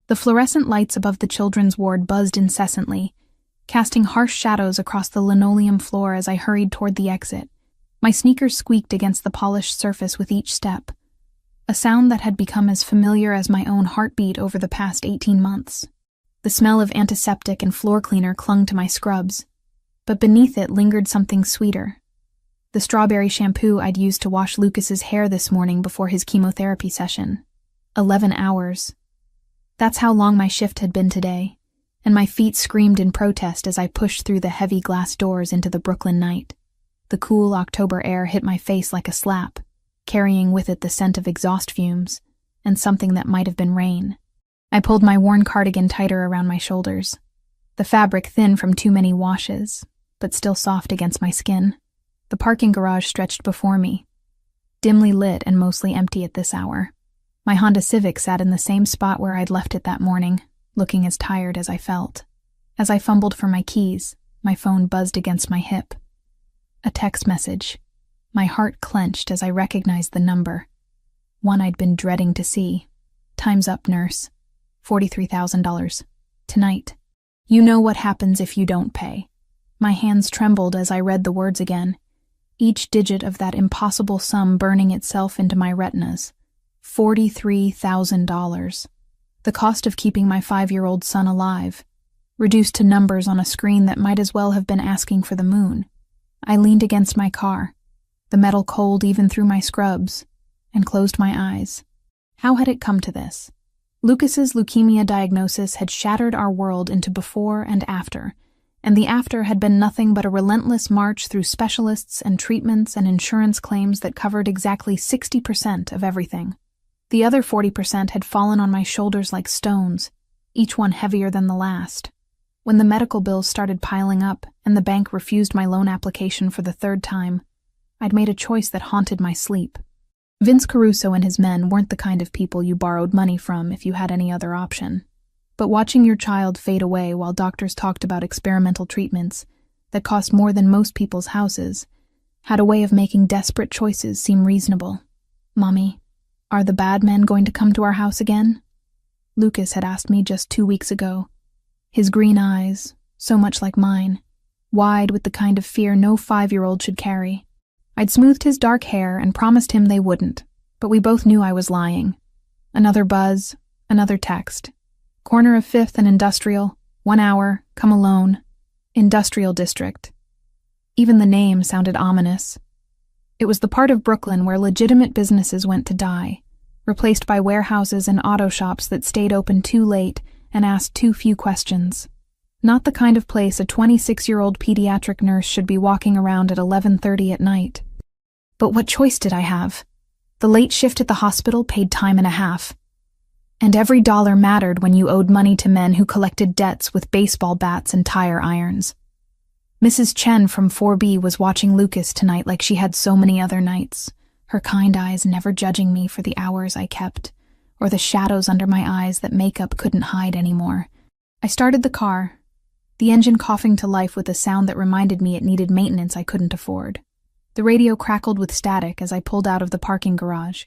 The fluorescent lights above the children's ward buzzed incessantly, casting harsh shadows across the linoleum floor as I hurried toward the exit. My sneakers squeaked against the polished surface with each step, a sound that had become as familiar as my own heartbeat over the past 18 months. The smell of antiseptic and floor cleaner clung to my scrubs, but beneath it lingered something sweeter. The strawberry shampoo I'd used to wash Lucas's hair this morning before his chemotherapy session. 11 hours. That's how long my shift had been today, and my feet screamed in protest as I pushed through the heavy glass doors into the Brooklyn night. The cool October air hit my face like a slap, carrying with it the scent of exhaust fumes and something that might have been rain. I pulled my worn cardigan tighter around my shoulders, the fabric thin from too many washes, but still soft against my skin. The parking garage stretched before me, dimly lit and mostly empty at this hour. My Honda Civic sat in the same spot where I'd left it that morning, looking as tired as I felt. As I fumbled for my keys, my phone buzzed against my hip. A text message. My heart clenched as I recognized the number. One I'd been dreading to see. Time's up, nurse. $43,000. Tonight. You know what happens if you don't pay. My hands trembled as I read the words again, each digit of that impossible sum burning itself into my retinas. $43,000. The cost of keeping my 5-year-old son alive, reduced to numbers on a screen that might as well have been asking for the moon. I leaned against my car, the metal cold even through my scrubs, and closed my eyes. How had it come to this? Lucas's leukemia diagnosis had shattered our world into before and after, and the after had been nothing but a relentless march through specialists and treatments and insurance claims that covered exactly 60% of everything. The other 40% had fallen on my shoulders like stones, each one heavier than the last. When the medical bills started piling up and the bank refused my loan application for the 3rd time, I'd made a choice that haunted my sleep. Vince Caruso and his men weren't the kind of people you borrowed money from if you had any other option. But watching your child fade away while doctors talked about experimental treatments that cost more than most people's houses had a way of making desperate choices seem reasonable. Mommy, are the bad men going to come to our house again? Lucas had asked me just 2 weeks ago. His green eyes, so much like mine, wide with the kind of fear no 5-year-old should carry. I'd smoothed his dark hair and promised him they wouldn't, but we both knew I was lying. Another buzz, another text. Corner of 5th and Industrial, 1 hour, come alone. Industrial District. Even the name sounded ominous. It was the part of Brooklyn where legitimate businesses went to die, replaced by warehouses and auto shops that stayed open too late and asked too few questions. Not the kind of place a 26-year-old pediatric nurse should be walking around at 11:30 at night. But what choice did I have? The late shift at the hospital paid time and a half. And every dollar mattered when you owed money to men who collected debts with baseball bats and tire irons. Mrs. Chen from 4B was watching Lucas tonight like she had so many other nights, her kind eyes never judging me for the hours I kept, or the shadows under my eyes that makeup couldn't hide anymore. I started the car, the engine coughing to life with a sound that reminded me it needed maintenance I couldn't afford. The radio crackled with static as I pulled out of the parking garage,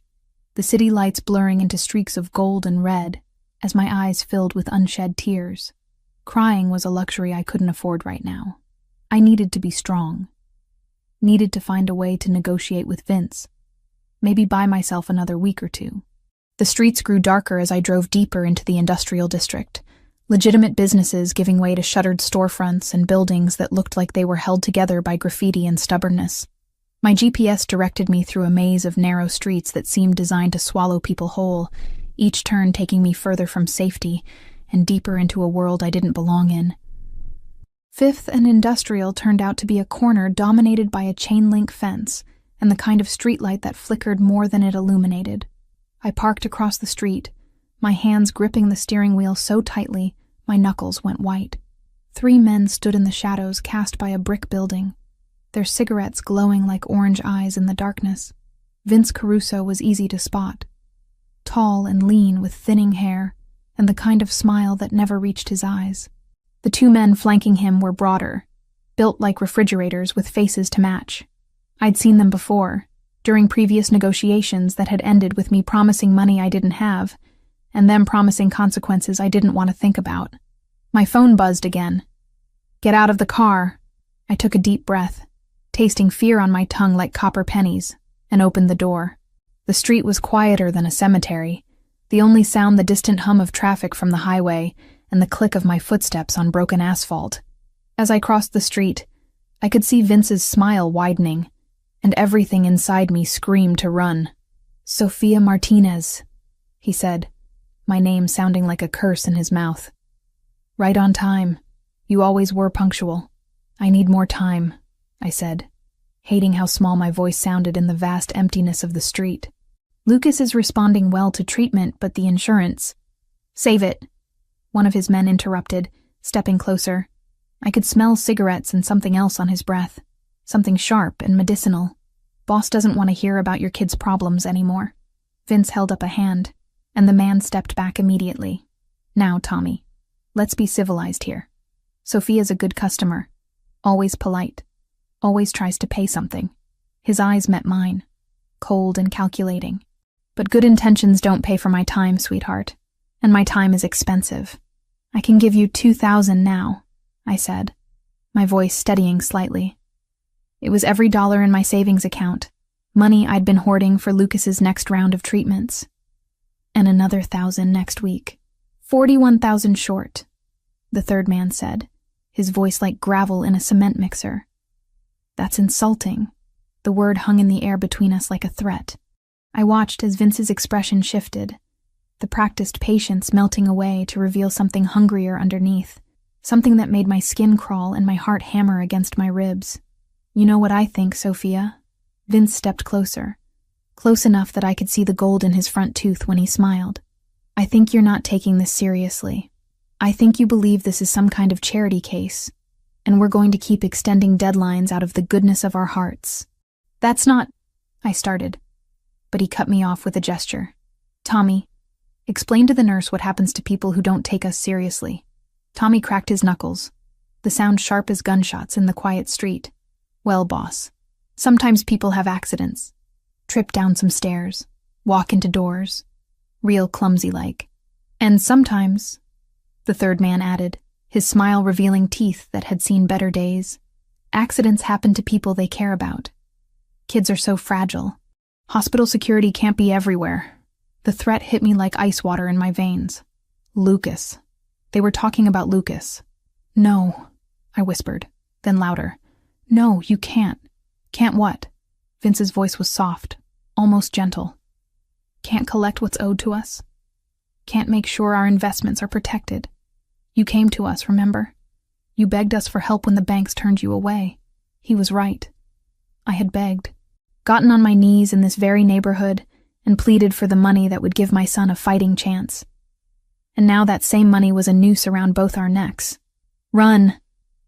the city lights blurring into streaks of gold and red as my eyes filled with unshed tears. Crying was a luxury I couldn't afford right now. I needed to be strong. Needed to find a way to negotiate with Vince. Maybe buy myself another week or two. The streets grew darker as I drove deeper into the industrial district, legitimate businesses giving way to shuttered storefronts and buildings that looked like they were held together by graffiti and stubbornness. My GPS directed me through a maze of narrow streets that seemed designed to swallow people whole, each turn taking me further from safety and deeper into a world I didn't belong in. 5th and Industrial turned out to be a corner dominated by a chain-link fence and the kind of streetlight that flickered more than it illuminated. I parked across the street, my hands gripping the steering wheel so tightly my knuckles went white. 3 men stood in the shadows cast by a brick building, their cigarettes glowing like orange eyes in the darkness. Vince Caruso was easy to spot. Tall and lean with thinning hair and the kind of smile that never reached his eyes. The 2 men flanking him were broader, built like refrigerators with faces to match. I'd seen them before, during previous negotiations that had ended with me promising money I didn't have, and them promising consequences I didn't want to think about. My phone buzzed again. "Get out of the car." I took a deep breath, tasting fear on my tongue like copper pennies, and opened the door. The street was quieter than a cemetery, the only sound the distant hum of traffic from the highway and the click of my footsteps on broken asphalt. As I crossed the street, I could see Vince's smile widening, and everything inside me screamed to run. "Sofia Martinez," he said, my name sounding like a curse in his mouth. "Right on time. You always were punctual." "I need more time," I said, hating how small my voice sounded in the vast emptiness of the street. "Lucas is responding well to treatment, but the insurance—" "Save it," one of his men interrupted, stepping closer. I could smell cigarettes and something else on his breath, something sharp and medicinal. "Boss doesn't want to hear about your kid's problems anymore." Vince held up a hand, and the man stepped back immediately. "Now, Tommy, let's be civilized here. Sophia's a good customer, always polite, always tries to pay something." His eyes met mine, cold and calculating. "But good intentions don't pay for my time, sweetheart, and my time is expensive. I can give you 2,000 now," I said, my voice steadying slightly. It was every dollar in my savings account, money I'd been hoarding for Lucas's next round of treatments. "And another 1,000 next week. 41,000 short," the third man said, his voice like gravel in a cement mixer. "That's insulting." The word hung in the air between us like a threat. I watched as Vince's expression shifted, the practiced patience melting away to reveal something hungrier underneath, something that made my skin crawl and my heart hammer against my ribs. "You know what I think, Sophia?" Vince stepped closer, close enough that I could see the gold in his front tooth when he smiled. "I think you're not taking this seriously. I think you believe this is some kind of charity case, and we're going to keep extending deadlines out of the goodness of our hearts." "That's not—" I started, but he cut me off with a gesture. "Tommy, explain to the nurse what happens to people who don't take us seriously." Tommy cracked his knuckles, the sound sharp as gunshots in the quiet street. "Well, boss, sometimes people have accidents. Trip down some stairs, walk into doors, real clumsy-like. And sometimes," the third man added, his smile revealing teeth that had seen better days, "accidents happen to people they care about. Kids are so fragile. Hospital security can't be everywhere." The threat hit me like ice water in my veins. Lucas. They were talking about Lucas. "No," I whispered, then louder. "No, you can't." "Can't what?" Vince's voice was soft, almost gentle. "Can't collect what's owed to us. Can't make sure our investments are protected. You came to us, remember? You begged us for help when the banks turned you away. He was right. I had begged, gotten on my knees in this very neighborhood, and pleaded for the money that would give my son a fighting chance. And now that same money was a noose around both our necks. Run!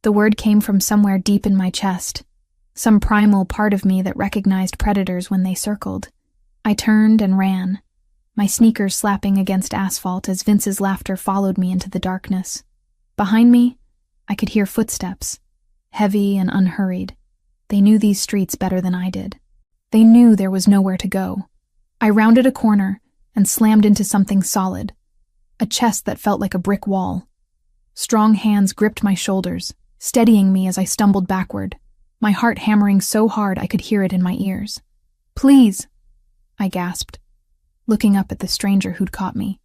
The word came from somewhere deep in my chest, some primal part of me that recognized predators when they circled. I turned and ran, my sneakers slapping against asphalt as Vince's laughter followed me into the darkness. Behind me, I could hear footsteps, heavy and unhurried. They knew these streets better than I did. They knew there was nowhere to go. I rounded a corner and slammed into something solid, a chest that felt like a brick wall. Strong hands gripped my shoulders, steadying me as I stumbled backward, my heart hammering so hard I could hear it in my ears. "Please," I gasped, looking up at the stranger who'd caught me.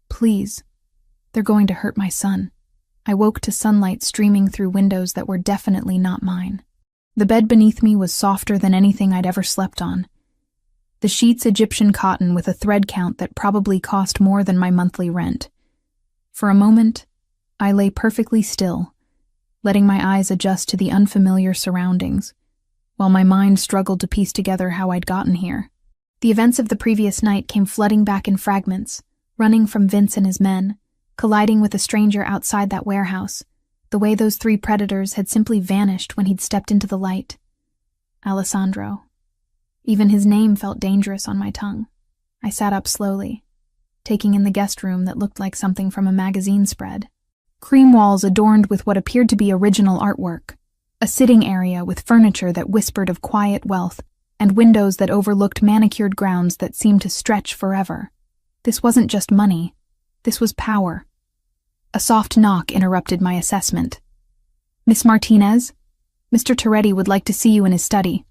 "Please. They're going to hurt my son." I woke to sunlight streaming through windows that were definitely not mine. The bed beneath me was softer than anything I'd ever slept on. The sheets Egyptian cotton with a thread count that probably cost more than my monthly rent. For a moment, I lay perfectly still, letting my eyes adjust to the unfamiliar surroundings, while my mind struggled to piece together how I'd gotten here. The events of the previous night came flooding back in fragments, running from Vince and his men, colliding with a stranger outside that warehouse, the way those three predators had simply vanished when he'd stepped into the light. Alessandro. Even his name felt dangerous on my tongue. I sat up slowly, taking in the guest room that looked like something from a magazine spread. Cream walls adorned with what appeared to be original artwork, a sitting area with furniture that whispered of quiet wealth, and windows that overlooked manicured grounds that seemed to stretch forever. This wasn't just money, This was power. A soft knock interrupted my assessment. "Miss Martinez? Mr. Toretti would like to see you in his study."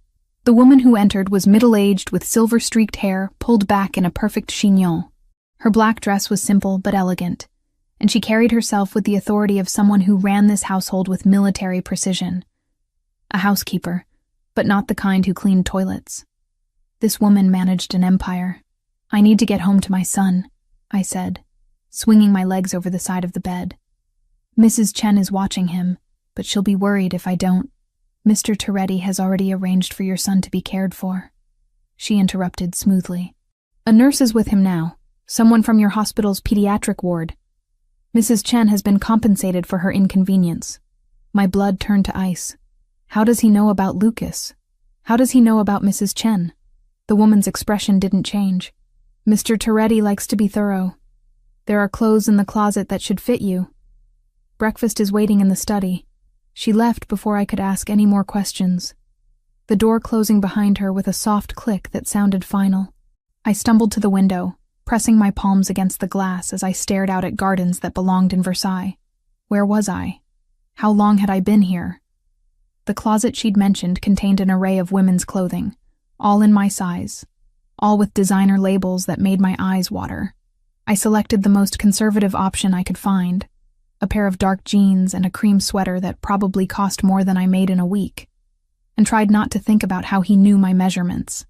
The woman who entered was middle-aged with silver-streaked hair pulled back in a perfect chignon. Her black dress was simple but elegant, and she carried herself with the authority of someone who ran this household with military precision. A housekeeper, but not the kind who cleaned toilets. This woman managed an empire. "I need to get home to my son," I said, swinging my legs over the side of the bed. "Mrs. Chen is watching him, but she'll be worried if I don't. Mr. Toretti has already arranged for your son to be cared for." She interrupted smoothly. "A nurse is with him now, someone from your hospital's pediatric ward. Mrs. Chen has been compensated for her inconvenience." My blood turned to ice. How does he know about Lucas? How does he know about Mrs. Chen? The woman's expression didn't change. "Mr. Toretti likes to be thorough. There are clothes in the closet that should fit you. Breakfast is waiting in the study." She left before I could ask any more questions, the door closing behind her with a soft click that sounded final. I stumbled to the window, pressing my palms against the glass as I stared out at gardens that belonged in Versailles. Where was I? How long had I been here? The closet she'd mentioned contained an array of women's clothing, all in my size, all with designer labels that made my eyes water. I selected the most conservative option I could find, a pair of dark jeans and a cream sweater that probably cost more than I made in a week, and tried not to think about how he knew my measurements.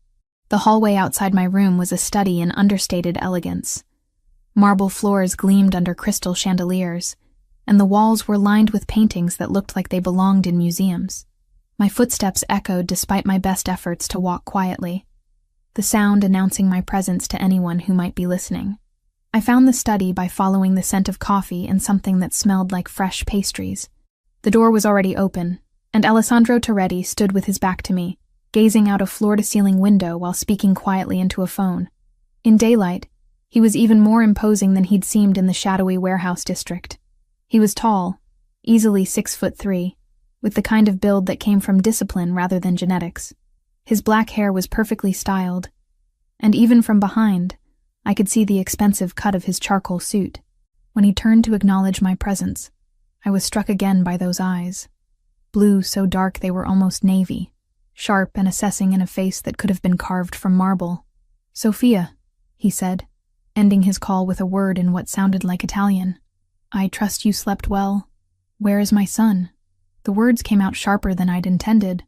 The hallway outside my room was a study in understated elegance. Marble floors gleamed under crystal chandeliers, and the walls were lined with paintings that looked like they belonged in museums. My footsteps echoed despite my best efforts to walk quietly, the sound announcing my presence to anyone who might be listening. I found the study by following the scent of coffee and something that smelled like fresh pastries. The door was already open, and Alessandro Toretti stood with his back to me, gazing out a floor-to-ceiling window while speaking quietly into a phone. In daylight, he was even more imposing than he'd seemed in the shadowy warehouse district. He was tall, easily 6'3", with the kind of build that came from discipline rather than genetics. His black hair was perfectly styled, and even from behind, I could see the expensive cut of his charcoal suit. When he turned to acknowledge my presence, I was struck again by those eyes. Blue so dark they were almost navy, sharp and assessing in a face that could have been carved from marble. "Sophia," he said, ending his call with a word in what sounded like Italian. "I trust you slept well. Where is my son?" The words came out sharper than I'd intended,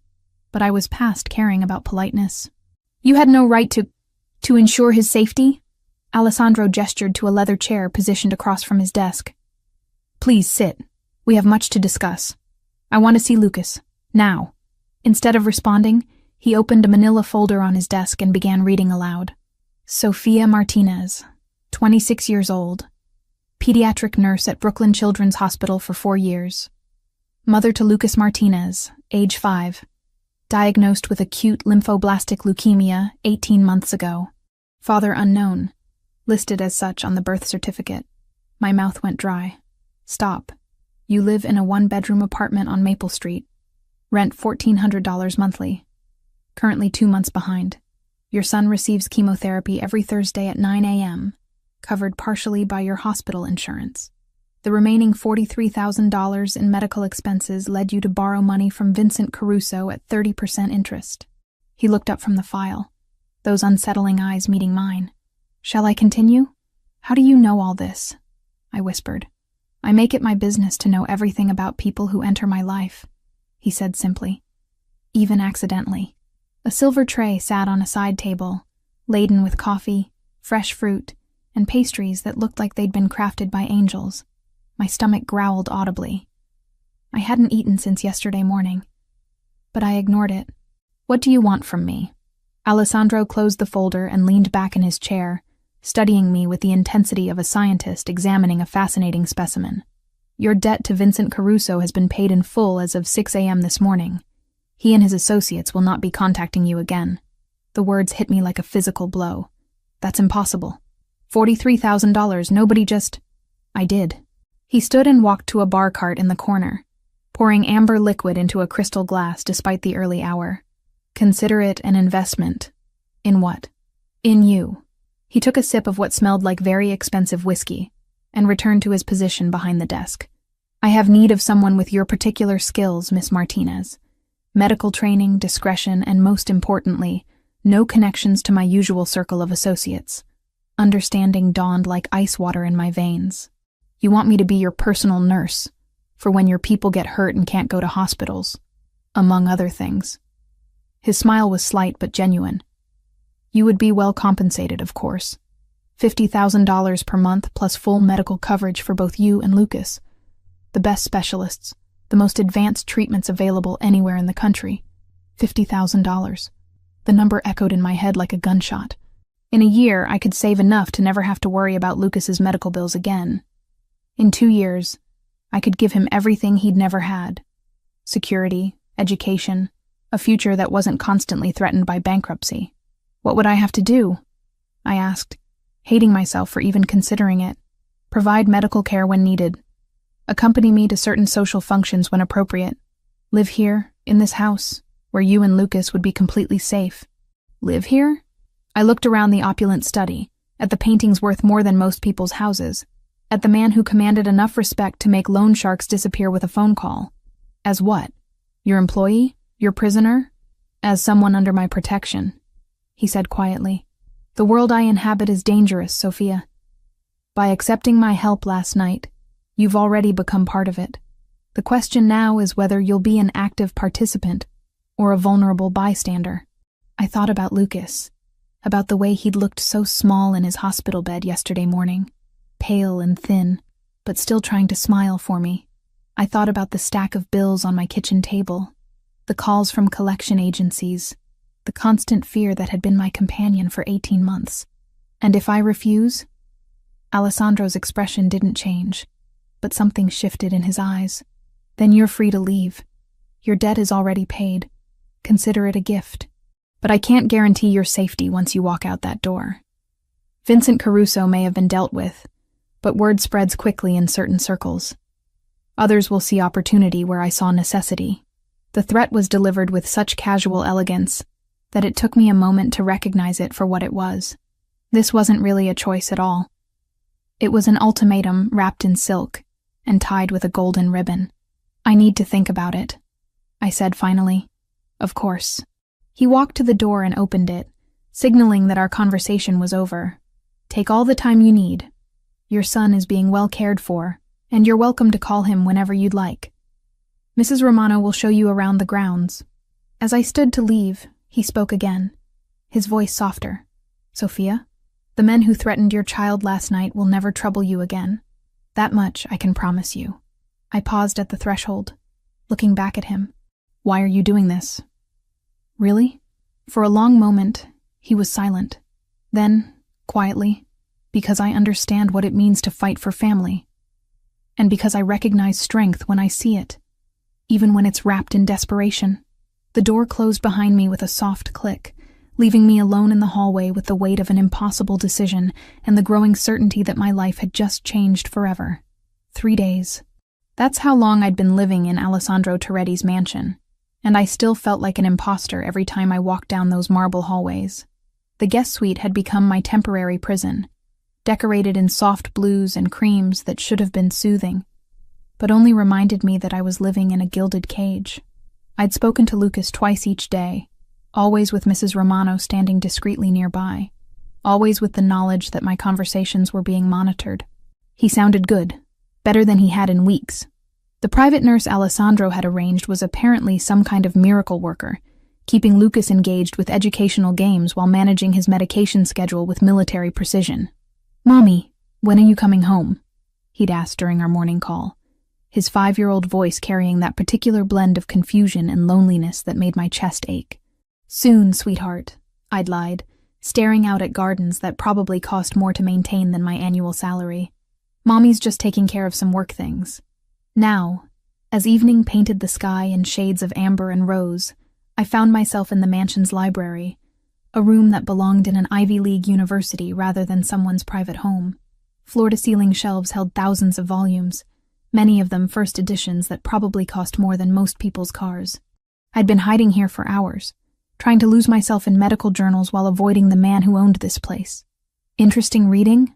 but I was past caring about politeness. "You had no right to ensure his safety?" Alessandro gestured to a leather chair positioned across from his desk. "Please sit. We have much to discuss. I want to see Lucas. Now." Instead of responding, he opened a manila folder on his desk and began reading aloud. "Sophia Martinez, 26 years old. Pediatric nurse at Brooklyn Children's Hospital for 4 years. Mother to Lucas Martinez, age 5. Diagnosed with acute lymphoblastic leukemia 18 months ago. Father unknown. Listed as such on the birth certificate." My mouth went dry. "Stop. You live in a 1-bedroom apartment on Maple Street. Rent $1,400 monthly. Currently 2 months behind. Your son receives chemotherapy every Thursday at 9 a.m., covered partially by your hospital insurance. The remaining $43,000 in medical expenses led you to borrow money from Vincent Caruso at 30% interest." He looked up from the file, those unsettling eyes meeting mine. "Shall I continue? How do you know all this?" I whispered. "I make it my business to know everything about people who enter my life," he said simply. "Even accidentally." A silver tray sat on a side table, laden with coffee, fresh fruit, and pastries that looked like they'd been crafted by angels. My stomach growled audibly. I hadn't eaten since yesterday morning, but I ignored it. "What do you want from me?" Alessandro closed the folder and leaned back in his chair, studying me with the intensity of a scientist examining a fascinating specimen. "Your debt to Vincent Caruso has been paid in full as of 6 a.m. this morning. He and his associates will not be contacting you again." The words hit me like a physical blow. "That's impossible. $43,000, nobody just—" I did. He stood and walked to a bar cart in the corner, pouring amber liquid into a crystal glass despite the early hour. "Consider it an investment." "In what?" "In you." He took a sip of what smelled like very expensive whiskey, and returned to his position behind the desk. "I have need of someone with your particular skills, Miss Martinez. Medical training, discretion, and most importantly, no connections to my usual circle of associates." Understanding dawned like ice water in my veins. "You want me to be your personal nurse, for when your people get hurt and can't go to hospitals, among other things." His smile was slight but genuine. "You would be well compensated, of course. $50,000 per month plus full medical coverage for both you and Lucas. The best specialists, the most advanced treatments available anywhere in the country. $50,000. The number echoed in my head like a gunshot. In a year, I could save enough to never have to worry about Lucas's medical bills again. In 2 years, I could give him everything he'd never had. Security, education, a future that wasn't constantly threatened by bankruptcy. What would I have to do? I asked, hating myself for even considering it. Provide medical care when needed. Accompany me to certain social functions when appropriate. Live here, in this house, where you and Lucas would be completely safe. Live here? I looked around the opulent study, at the paintings worth more than most people's houses, at the man who commanded enough respect to make loan sharks disappear with a phone call. As what? Your employee? Your prisoner? As someone under my protection, he said quietly. The world I inhabit is dangerous, Sophia. By accepting my help last night, you've already become part of it. The question now is whether you'll be an active participant or a vulnerable bystander. I thought about Lucas, about the way he'd looked so small in his hospital bed yesterday morning, pale and thin, but still trying to smile for me. I thought about the stack of bills on my kitchen table, the calls from collection agencies, the constant fear that had been my companion for 18 months. And if I refuse? Alessandro's expression didn't change, but something shifted in his eyes. Then you're free to leave. Your debt is already paid. Consider it a gift. But I can't guarantee your safety once you walk out that door. Vincent Caruso may have been dealt with, but word spreads quickly in certain circles. Others will see opportunity where I saw necessity. The threat was delivered with such casual elegance that it took me a moment to recognize it for what it was. This wasn't really a choice at all. It was an ultimatum wrapped in silk and tied with a golden ribbon. I need to think about it, I said finally. Of course. He walked to the door and opened it, signaling that our conversation was over. Take all the time you need. Your son is being well cared for, and you're welcome to call him whenever you'd like. Mrs. Romano will show you around the grounds. As I stood to leave, he spoke again, his voice softer. Sophia, the men who threatened your child last night will never trouble you again. That much I can promise you. I paused at the threshold, looking back at him. Why are you doing this? Really? For a long moment, he was silent. Then, quietly, because I understand what it means to fight for family. And because I recognize strength when I see it, even when it's wrapped in desperation. The door closed behind me with a soft click, leaving me alone in the hallway with the weight of an impossible decision and the growing certainty that my life had just changed forever. 3 days. That's how long I'd been living in Alessandro Toretti's mansion, and I still felt like an imposter every time I walked down those marble hallways. The guest suite had become my temporary prison, decorated in soft blues and creams that should have been soothing, but only reminded me that I was living in a gilded cage. I'd spoken to Lucas twice each day, always with Mrs. Romano standing discreetly nearby, always with the knowledge that my conversations were being monitored. He sounded good, better than he had in weeks. The private nurse Alessandro had arranged was apparently some kind of miracle worker, keeping Lucas engaged with educational games while managing his medication schedule with military precision. Mommy, when are you coming home? He'd asked during our morning call, his 5-year-old voice carrying that particular blend of confusion and loneliness that made my chest ache. Soon, sweetheart, I'd lied, staring out at gardens that probably cost more to maintain than my annual salary. Mommy's just taking care of some work things. Now, as evening painted the sky in shades of amber and rose, I found myself in the mansion's library, a room that belonged in an Ivy League university rather than someone's private home. Floor-to-ceiling shelves held thousands of volumes, many of them first editions that probably cost more than most people's cars. I'd been hiding here for hours, trying to lose myself in medical journals while avoiding the man who owned this place. Interesting reading?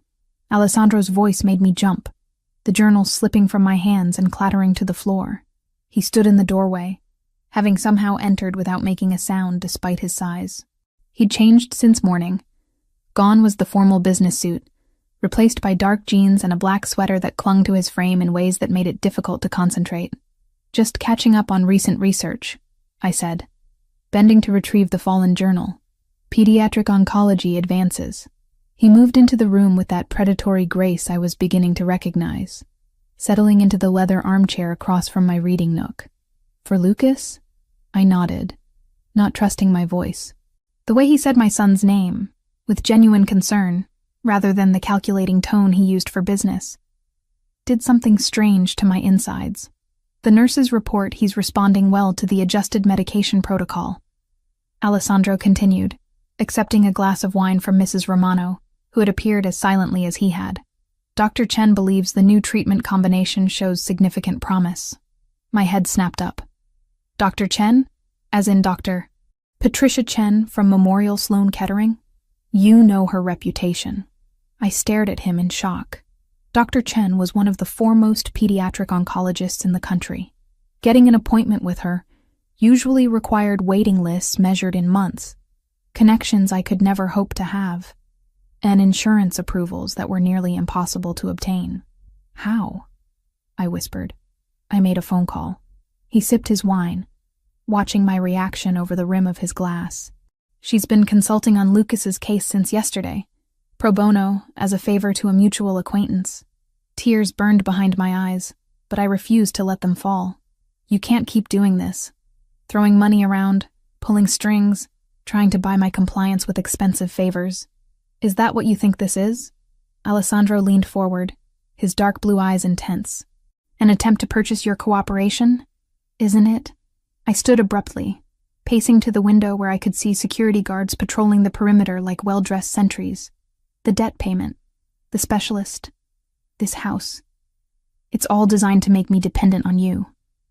Alessandro's voice made me jump, the journal slipping from my hands and clattering to the floor. He stood in the doorway, having somehow entered without making a sound despite his size. He'd changed since morning. Gone was the formal business suit, replaced by dark jeans and a black sweater that clung to his frame in ways that made it difficult to concentrate. "Just catching up on recent research," I said, bending to retrieve the fallen journal. "Pediatric oncology advances." He moved into the room with that predatory grace I was beginning to recognize, settling into the leather armchair across from my reading nook. "For Lucas?" I nodded, not trusting my voice. The way he said my son's name, with genuine concern, rather than the calculating tone he used for business, did something strange to my insides. "The nurses report he's responding well to the adjusted medication protocol," Alessandro continued, accepting a glass of wine from Mrs. Romano, who had appeared as silently as he had. "Dr. Chen believes the new treatment combination shows significant promise." My head snapped up. "Dr. Chen? As in Dr. Patricia Chen from Memorial Sloan Kettering? You know her reputation." I stared at him in shock. Dr. Chen was one of the foremost pediatric oncologists in the country. Getting an appointment with her usually required waiting lists measured in months, connections I could never hope to have, and insurance approvals that were nearly impossible to obtain. "How?" I whispered. "I made a phone call." He sipped his wine, watching my reaction over the rim of his glass. "She's been consulting on Lucas's case since yesterday, pro bono, as a favor to a mutual acquaintance." Tears burned behind my eyes, but I refused to let them fall. "You can't keep doing this. Throwing money around, pulling strings, trying to buy my compliance with expensive favors. Is that what you think this is?" Alessandro leaned forward, his dark blue eyes intense. "An attempt to purchase your cooperation? Isn't it?" I stood abruptly, pacing to the window where I could see security guards patrolling the perimeter like well-dressed sentries. The debt payment, the specialist, this house. It's all designed to make me dependent on you.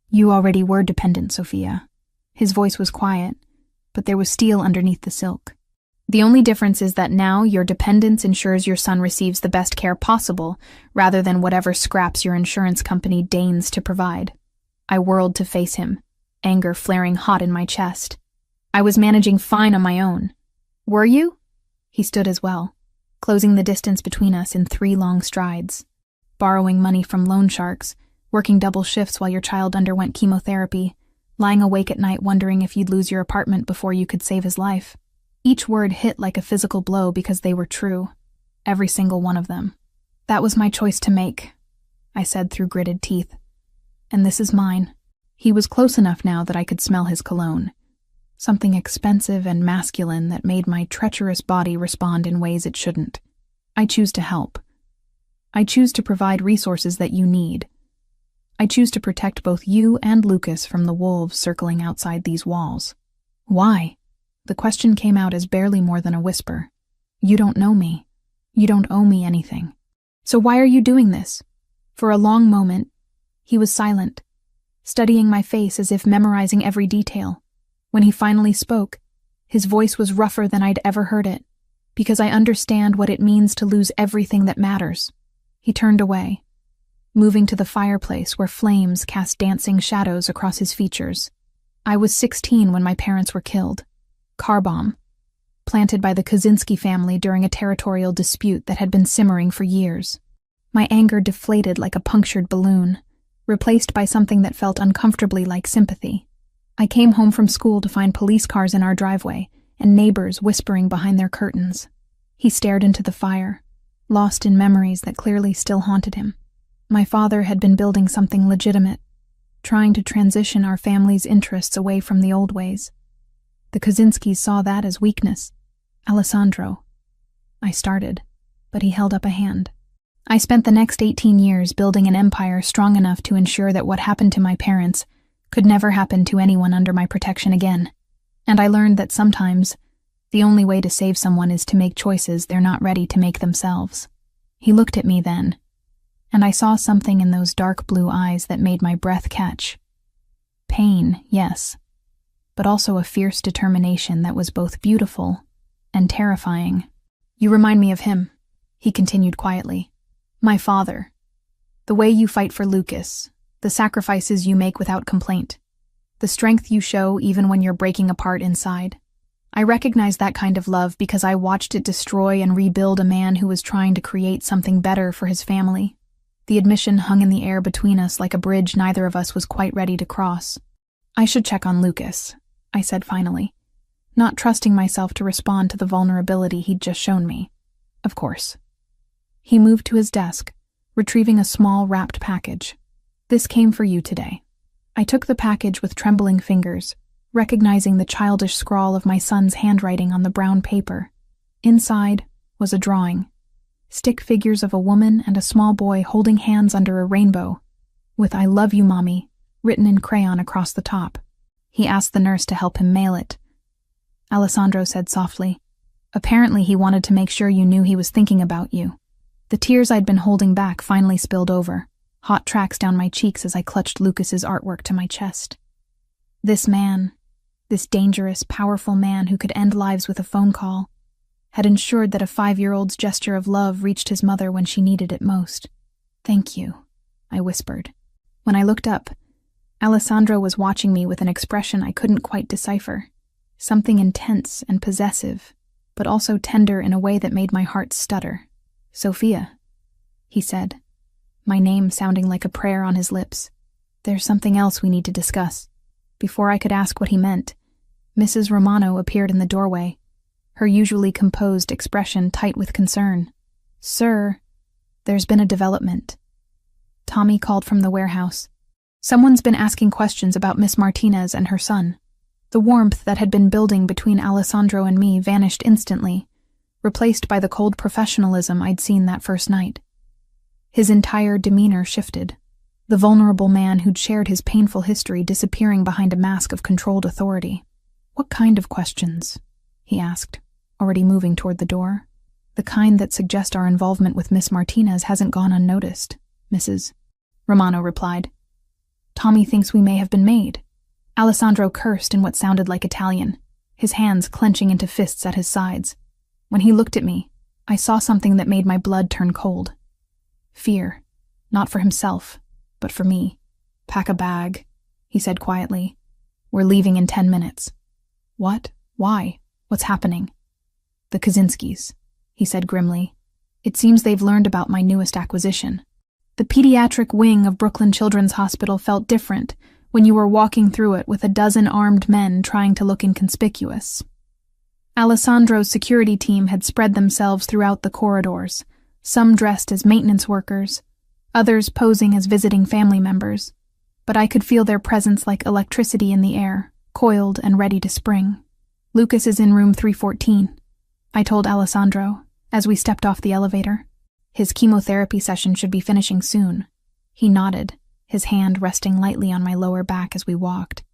You already were dependent, Sophia. His voice was quiet, but there was steel underneath the silk. "The only difference is that now your dependence ensures your son receives the best care possible, rather than whatever scraps your insurance company deigns to provide." I whirled to face him, anger flaring hot in my chest. "I was managing fine on my own." "Were you?" He stood as well, closing the distance between us in 3 long strides. "Borrowing money from loan sharks, working double shifts while your child underwent chemotherapy, lying awake at night wondering if you'd lose your apartment before you could save his life." Each word hit like a physical blow because they were true. Every single one of them. "That was my choice to make," I said through gritted teeth. "And this is mine." He was close enough now that I could smell his cologne. Something expensive and masculine that made my treacherous body respond in ways it shouldn't. "I choose to help. I choose to provide resources that you need. I choose to protect both you and Lucas from the wolves circling outside these walls." "Why?" The question came out as barely more than a whisper. "You don't know me. You don't owe me anything. So why are you doing this?" For a long moment, he was silent, studying my face as if memorizing every detail. When he finally spoke, his voice was rougher than I'd ever heard it, "Because I understand what it means to lose everything that matters." He turned away, moving to the fireplace where flames cast dancing shadows across his features. "I was 16 when my parents were killed. Car bomb, planted by the Kaczynski family during a territorial dispute that had been simmering for years." My anger deflated like a punctured balloon, replaced by something that felt uncomfortably like sympathy. I came home from school to find police cars in our driveway and neighbors whispering behind their curtains. He stared into the fire, lost in memories that clearly still haunted him. My father had been building something legitimate, trying to transition our family's interests away from the old ways. The Kaczynskis saw that as weakness. "Alessandro," I started, but he held up a hand. "I spent the next 18 years building an empire strong enough to ensure that what happened to my parents could never happen to anyone under my protection again. And I learned that sometimes the only way to save someone is to make choices they're not ready to make themselves." He looked at me then, and I saw something in those dark blue eyes that made my breath catch. Pain, yes, but also a fierce determination that was both beautiful and terrifying. "You remind me of him," He continued quietly. My father. The way you fight for Lucas, the sacrifices you make without complaint, the strength you show even when you're breaking apart inside. I recognize that kind of love because I watched it destroy and rebuild a man who was trying to create something better for his family. The admission hung in the air between us like a bridge neither of us was quite ready to cross. I should check on Lucas, I said finally, not trusting myself to respond to the vulnerability he'd just shown me. Of course. He moved to his desk, retrieving a small wrapped package. This came for you today. I took the package with trembling fingers, recognizing the childish scrawl of my son's handwriting on the brown paper. Inside was a drawing. Stick figures of a woman and a small boy holding hands under a rainbow, with I love you, Mommy, written in crayon across the top. He asked the nurse to help him mail it. Alessandro said softly, apparently he wanted to make sure you knew he was thinking about you. The tears I'd been holding back finally spilled over, hot tracks down my cheeks as I clutched Lucas's artwork to my chest. This man, this dangerous, powerful man who could end lives with a phone call, had ensured that a 5-year-old's gesture of love reached his mother when she needed it most. Thank you, I whispered. When I looked up, Alessandro was watching me with an expression I couldn't quite decipher, something intense and possessive, but also tender in a way that made my heart stutter. Sophia, he said, my name sounding like a prayer on his lips. There's something else we need to discuss. Before I could ask what he meant, Mrs. Romano appeared in the doorway, her usually composed expression tight with concern. Sir, there's been a development. Tommy called from the warehouse. Someone's been asking questions about Miss Martinez and her son. The warmth that had been building between Alessandro and me vanished instantly, replaced by the cold professionalism I'd seen that first night. His entire demeanor shifted, the vulnerable man who'd shared his painful history disappearing behind a mask of controlled authority. What kind of questions? He asked, already moving toward the door. The kind that suggest our involvement with Miss Martinez hasn't gone unnoticed, Mrs. Romano replied. Tommy thinks we may have been made. Alessandro cursed in what sounded like Italian, his hands clenching into fists at his sides. When he looked at me, I saw something that made my blood turn cold. Fear, not for himself, but for me. Pack a bag, he said quietly. We're leaving in 10 minutes. What? Why? What's happening? The Kaczynskis, he said grimly. It seems they've learned about my newest acquisition. The pediatric wing of Brooklyn Children's Hospital felt different when you were walking through it with a dozen armed men trying to look inconspicuous. Alessandro's security team had spread themselves throughout the corridors, some dressed as maintenance workers, others posing as visiting family members, but I could feel their presence like electricity in the air, coiled and ready to spring. Lucas is in room 314, I told Alessandro, as we stepped off the elevator. His chemotherapy session should be finishing soon. He nodded, his hand resting lightly on my lower back as we walked.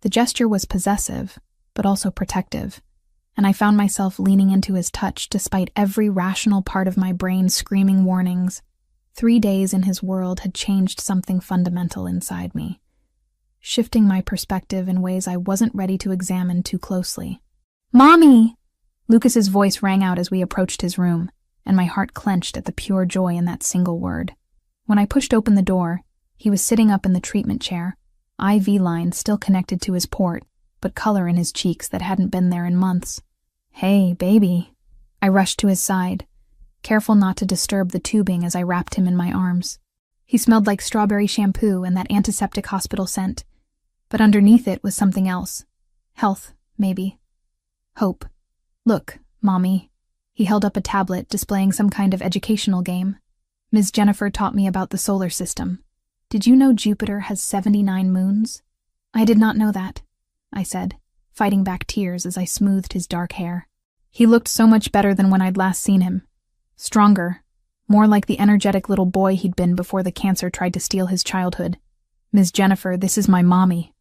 The gesture was possessive, but also protective, and I found myself leaning into his touch despite every rational part of my brain screaming warnings. 3 days in his world had changed something fundamental inside me, shifting my perspective in ways I wasn't ready to examine too closely. Mommy! Lucas's voice rang out as we approached his room, and my heart clenched at the pure joy in that single word. When I pushed open the door, he was sitting up in the treatment chair, IV line still connected to his port, but color in his cheeks that hadn't been there in months. Hey, baby. I rushed to his side, careful not to disturb the tubing as I wrapped him in my arms. He smelled like strawberry shampoo and that antiseptic hospital scent, but underneath it was something else. Health, maybe. Hope. Look, Mommy. He held up a tablet displaying some kind of educational game. Ms. Jennifer taught me about the solar system. Did you know Jupiter has 79 moons? I did not know that, I said, fighting back tears as I smoothed his dark hair. He looked so much better than when I'd last seen him. Stronger, more like the energetic little boy he'd been before the cancer tried to steal his childhood. Ms. Jennifer, this is my mommy,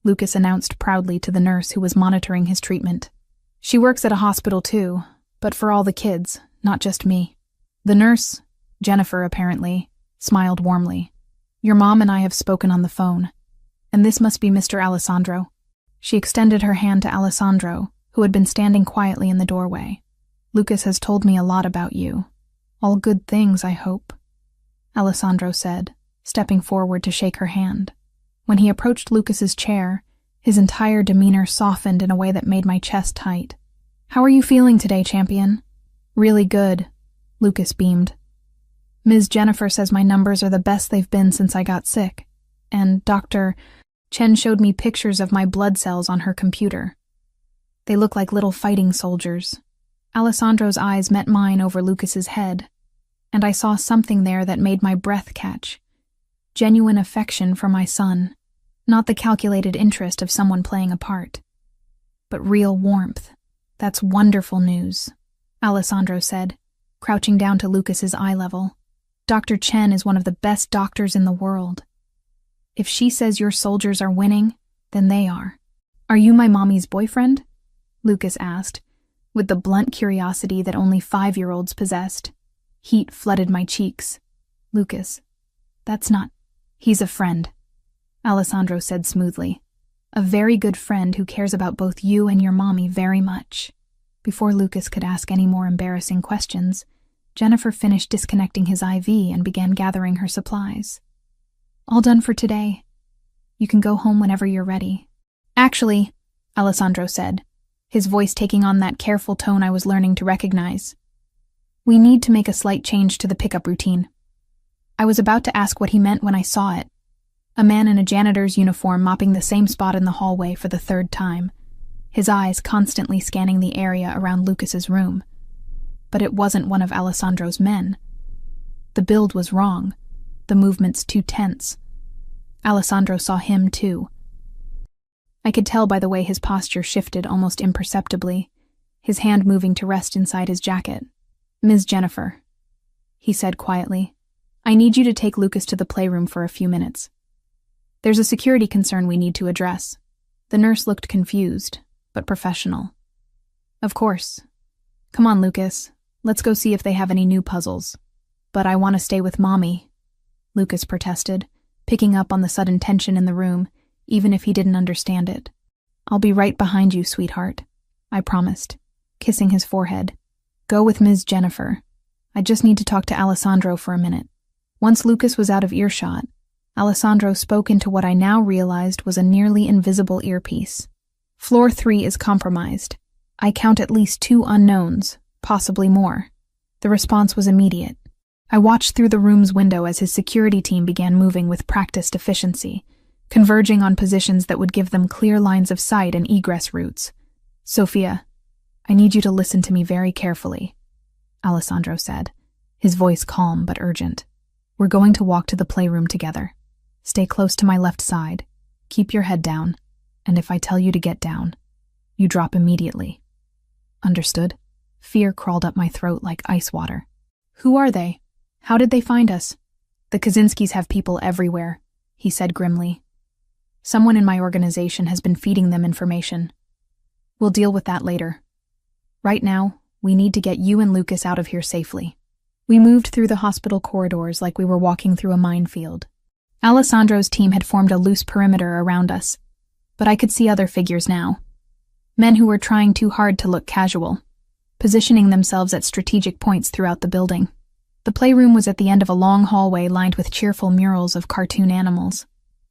Lucas announced proudly to the nurse who was monitoring his treatment. She works at a hospital too, but for all the kids, not just me. The nurse, Jennifer apparently, smiled warmly. Your mom and I have spoken on the phone, and this must be Mr. Alessandro. She extended her hand to Alessandro, who had been standing quietly in the doorway. Lucas has told me a lot about you. All good things, I hope, Alessandro said, stepping forward to shake her hand. When he approached Lucas's chair, his entire demeanor softened in a way that made my chest tight. How are you feeling today, champion? Really good, Lucas beamed. Ms. Jennifer says my numbers are the best they've been since I got sick, and Dr. Chen showed me pictures of my blood cells on her computer. They look like little fighting soldiers. Alessandro's eyes met mine over Lucas's head, and I saw something there that made my breath catch. Genuine affection for my son, not the calculated interest of someone playing a part, but real warmth. That's wonderful news, Alessandro said, crouching down to Lucas's eye level. Dr. Chen is one of the best doctors in the world. If she says your soldiers are winning, then they are. Are you my mommy's boyfriend? Lucas asked, with the blunt curiosity that only 5-year-olds possessed. Heat flooded my cheeks. Lucas, that's not... He's a friend, Alessandro said smoothly. A very good friend who cares about both you and your mommy very much. Before Lucas could ask any more embarrassing questions, Jennifer finished disconnecting his IV and began gathering her supplies. All done for today. You can go home whenever you're ready. Actually, Alessandro said, his voice taking on that careful tone I was learning to recognize. We need to make a slight change to the pickup routine. I was about to ask what he meant when I saw it. A man in a janitor's uniform mopping the same spot in the hallway for the 3rd time, his eyes constantly scanning the area around Lucas's room. But it wasn't one of Alessandro's men. The build was wrong, the movements too tense. Alessandro saw him too. I could tell by the way his posture shifted almost imperceptibly, his hand moving to rest inside his jacket. Ms. Jennifer, he said quietly, I need you to take Lucas to the playroom for a few minutes. There's a security concern we need to address. The nurse looked confused, but professional. Of course. Come on, Lucas. Let's go see if they have any new puzzles. But I want to stay with Mommy, Lucas protested, picking up on the sudden tension in the room, even if he didn't understand it. I'll be right behind you, sweetheart, I promised, kissing his forehead. Go with Ms. Jennifer. I just need to talk to Alessandro for a minute. Once Lucas was out of earshot, Alessandro spoke into what I now realized was a nearly invisible earpiece. Floor 3 is compromised. I count at least 2 unknowns, possibly more. The response was immediate. I watched through the room's window as his security team began moving with practiced efficiency, converging on positions that would give them clear lines of sight and egress routes. Sophia, I need you to listen to me very carefully, Alessandro said, his voice calm but urgent. We're going to walk to the playroom together. Stay close to my left side. Keep your head down. And if I tell you to get down, you drop immediately. Understood? Fear crawled up my throat like ice water. Who are they? How did they find us? The Kaczynskis have people everywhere, he said grimly. Someone in my organization has been feeding them information. We'll deal with that later. Right now, we need to get you and Lucas out of here safely. We moved through the hospital corridors like we were walking through a minefield. Alessandro's team had formed a loose perimeter around us, but I could see other figures now. Men who were trying too hard to look casual, positioning themselves at strategic points throughout the building. The playroom was at the end of a long hallway lined with cheerful murals of cartoon animals.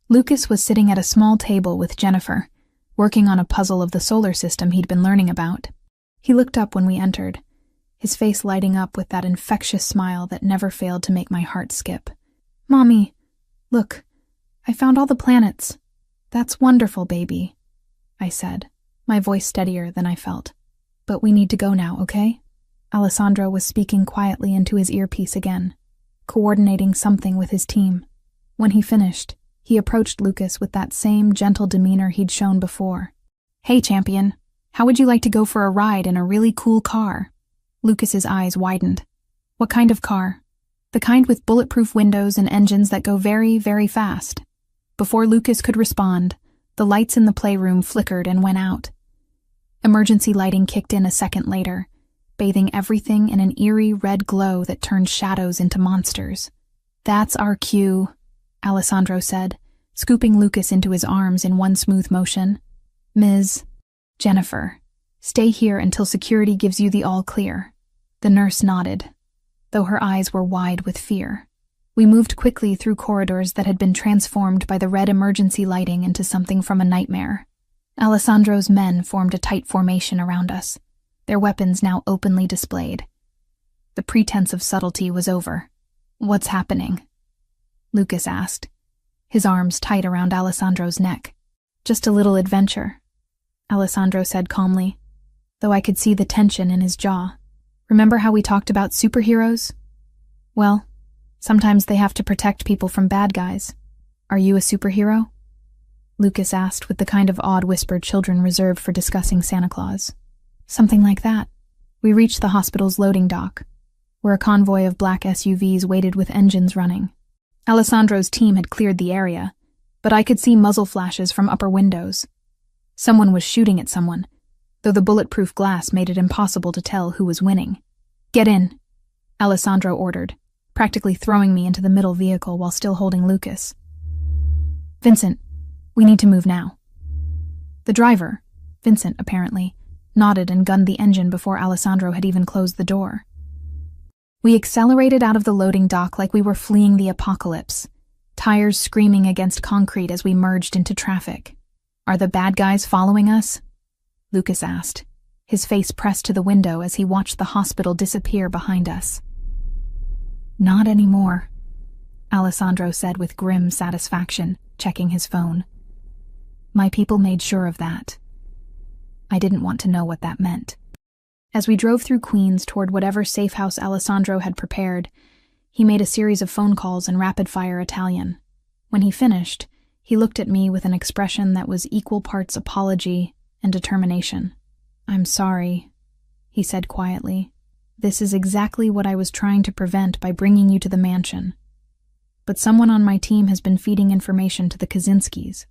Lucas was sitting at a small table with Jennifer, working on a puzzle of the solar system he'd been learning about. He looked up when we entered, his face lighting up with that infectious smile that never failed to make my heart skip. Mommy, look, I found all the planets. That's wonderful, baby, I said, my voice steadier than I felt. But we need to go now, okay? Alessandro was speaking quietly into his earpiece again, coordinating something with his team. When he finished, he approached Lucas with that same gentle demeanor he'd shown before. Hey, champion, how would you like to go for a ride in a really cool car? Lucas's eyes widened. What kind of car? The kind with bulletproof windows and engines that go very, very fast. Before Lucas could respond, the lights in the playroom flickered and went out. Emergency lighting kicked in a second later, bathing everything in an eerie red glow that turned shadows into monsters. That's our cue, Alessandro said, scooping Lucas into his arms in one smooth motion. Ms. Jennifer, stay here until security gives you the all clear. The nurse nodded. though her eyes were wide with fear. We moved quickly through corridors that had been transformed by the red emergency lighting into something from a nightmare. Alessandro's men formed a tight formation around us, their weapons now openly displayed. The pretense of subtlety was over. "What's happening?" Lucas asked, his arms tight around Alessandro's neck. "Just a little adventure," Alessandro said calmly, though I could see the tension in his jaw. "Remember how we talked about superheroes? Well, sometimes they have to protect people from bad guys. Are you a superhero?" Lucas asked with the kind of odd whisper children reserve for discussing Santa Claus. "Something like that." We reached the hospital's loading dock, where a convoy of black SUVs waited with engines running. Alessandro's team had cleared the area, but I could see muzzle flashes from upper windows. Someone was shooting at someone, though the bulletproof glass made it impossible to tell who was winning. "Get in," Alessandro ordered, practically throwing me into the middle vehicle while still holding Lucas. "Vincent, we need to move now." The driver, Vincent apparently, nodded and gunned the engine before Alessandro had even closed the door. We accelerated out of the loading dock like we were fleeing the apocalypse, tires screaming against concrete as we merged into traffic. "Are the bad guys following us?" Lucas asked, his face pressed to the window as he watched the hospital disappear behind us. "Not anymore," Alessandro said with grim satisfaction, checking his phone. "My people made sure of that." I didn't want to know what that meant. As we drove through Queens toward whatever safe house Alessandro had prepared, he made a series of phone calls in rapid-fire Italian. When he finished, he looked at me with an expression that was equal parts apology and determination. "I'm sorry," he said quietly. "This is exactly what I was trying to prevent by bringing you to the mansion. But someone on my team has been feeding information to the Kaczynskis.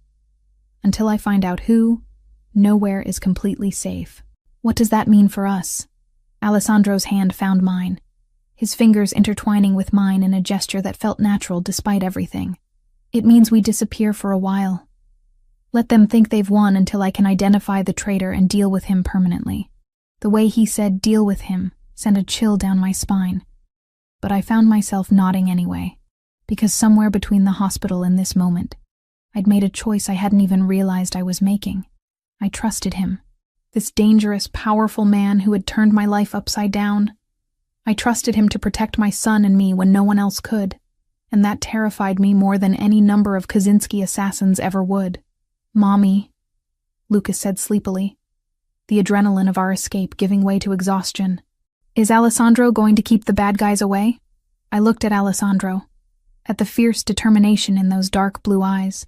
Until I find out who, nowhere is completely safe." "What does that mean for us?" Alessandro's hand found mine, his fingers intertwining with mine in a gesture that felt natural despite everything. "It means we disappear for a while. Let them think they've won until I can identify the traitor and deal with him permanently." The way he said "deal with him" sent a chill down my spine, but I found myself nodding anyway, because somewhere between the hospital and this moment, I'd made a choice I hadn't even realized I was making. I trusted him. This dangerous, powerful man who had turned my life upside down. I trusted him to protect my son and me when no one else could, and that terrified me more than any number of Kaczynski assassins ever would. "Mommy," Lucas said sleepily, the adrenaline of our escape giving way to exhaustion. "Is Alessandro going to keep the bad guys away?" I looked at Alessandro, at the fierce determination in those dark blue eyes,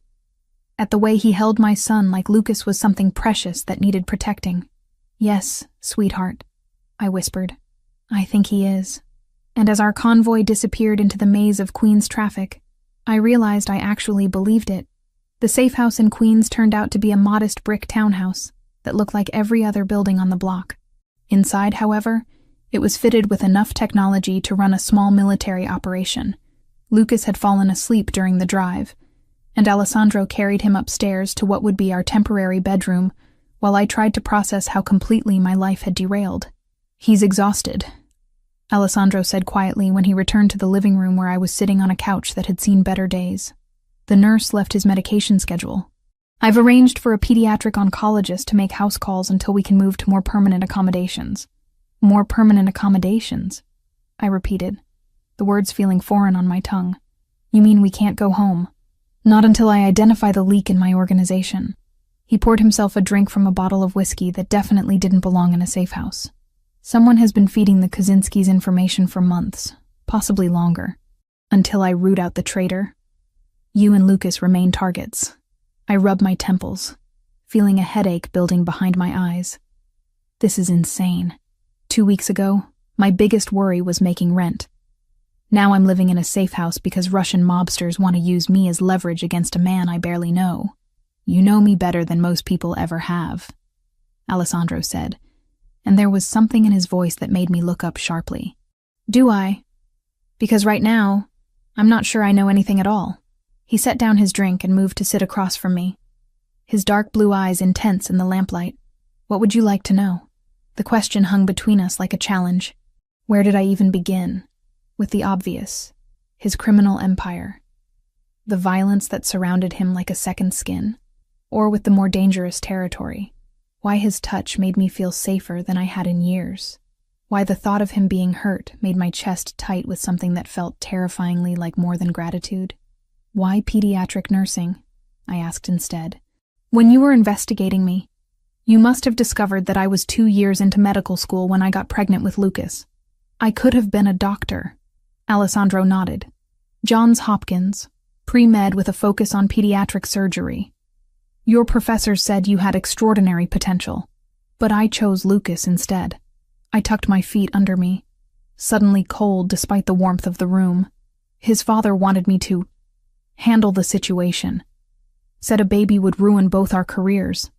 at the way he held my son like Lucas was something precious that needed protecting. "Yes, sweetheart," I whispered. "I think he is." And as our convoy disappeared into the maze of Queens traffic, I realized I actually believed it. The safe house in Queens turned out to be a modest brick townhouse that looked like every other building on the block. Inside, however, it was fitted with enough technology to run a small military operation. Lucas had fallen asleep during the drive, and Alessandro carried him upstairs to what would be our temporary bedroom while I tried to process how completely my life had derailed. "He's exhausted," Alessandro said quietly when he returned to the living room where I was sitting on a couch that had seen better days. The nurse left his medication schedule. "I've arranged for a pediatric oncologist to make house calls until we can move to more permanent accommodations." "More permanent accommodations?" I repeated, the words feeling foreign on my tongue. "You mean we can't go home?" "Not until I identify the leak in my organization." He poured himself a drink from a bottle of whiskey that definitely didn't belong in a safe house. "Someone has been feeding the Kaczynskis information for months, possibly longer. Until I root out the traitor, you and Lucas remain targets." I rubbed my temples, feeling a headache building behind my eyes. This is insane. 2 weeks ago, my biggest worry was making rent. Now I'm living in a safe house because Russian mobsters want to use me as leverage against a man I barely know. "You know me better than most people ever have," Alessandro said, and there was something in his voice that made me look up sharply. "Do I? Because right now, I'm not sure I know anything at all." He set down his drink and moved to sit across from me, his dark blue eyes intense in the lamplight. "What would you like to know?" The question hung between us like a challenge. Where did I even begin? with the obvious, his criminal empire, the violence that surrounded him like a second skin, or with the more dangerous territory, why his touch made me feel safer than I had in years, why the thought of him being hurt made my chest tight with something that felt terrifyingly like more than gratitude. Why pediatric nursing? I asked instead. When you were investigating me, you must have discovered that I was 2 years into medical school when I got pregnant with Lucas. I could have been a doctor. Alessandro nodded. Johns Hopkins, pre-med with a focus on pediatric surgery. Your professors said you had extraordinary potential, but I chose Lucas instead. I tucked my feet under me, suddenly cold despite the warmth of the room. His father wanted me to handle the situation. Said a baby would ruin both our careers.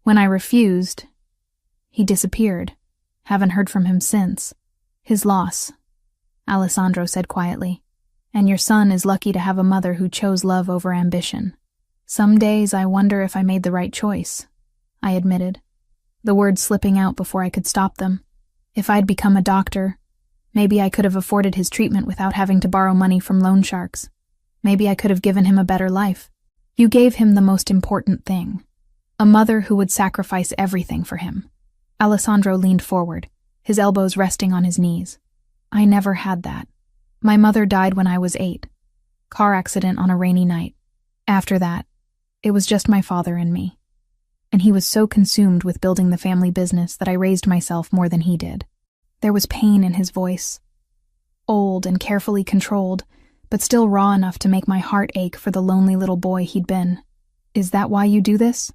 When I refused, he disappeared. Haven't heard from him since. His loss, Alessandro said quietly. And your son is lucky to have a mother who chose love over ambition. Some days I wonder if I made the right choice, I admitted, the words slipping out before I could stop them. If I'd become a doctor, maybe I could have afforded his treatment without having to borrow money from loan sharks. Maybe I could have given him a better life. You gave him the most important thing, a mother who would sacrifice everything for him. Alessandro leaned forward, his elbows resting on his knees. I never had that. My mother died when I was 8. Car accident on a rainy night. After that, it was just my father and me. And he was so consumed with building the family business that I raised myself more than he did. There was pain in his voice. Old and carefully controlled, but still raw enough to make my heart ache for the lonely little boy he'd been. Is that why you do this?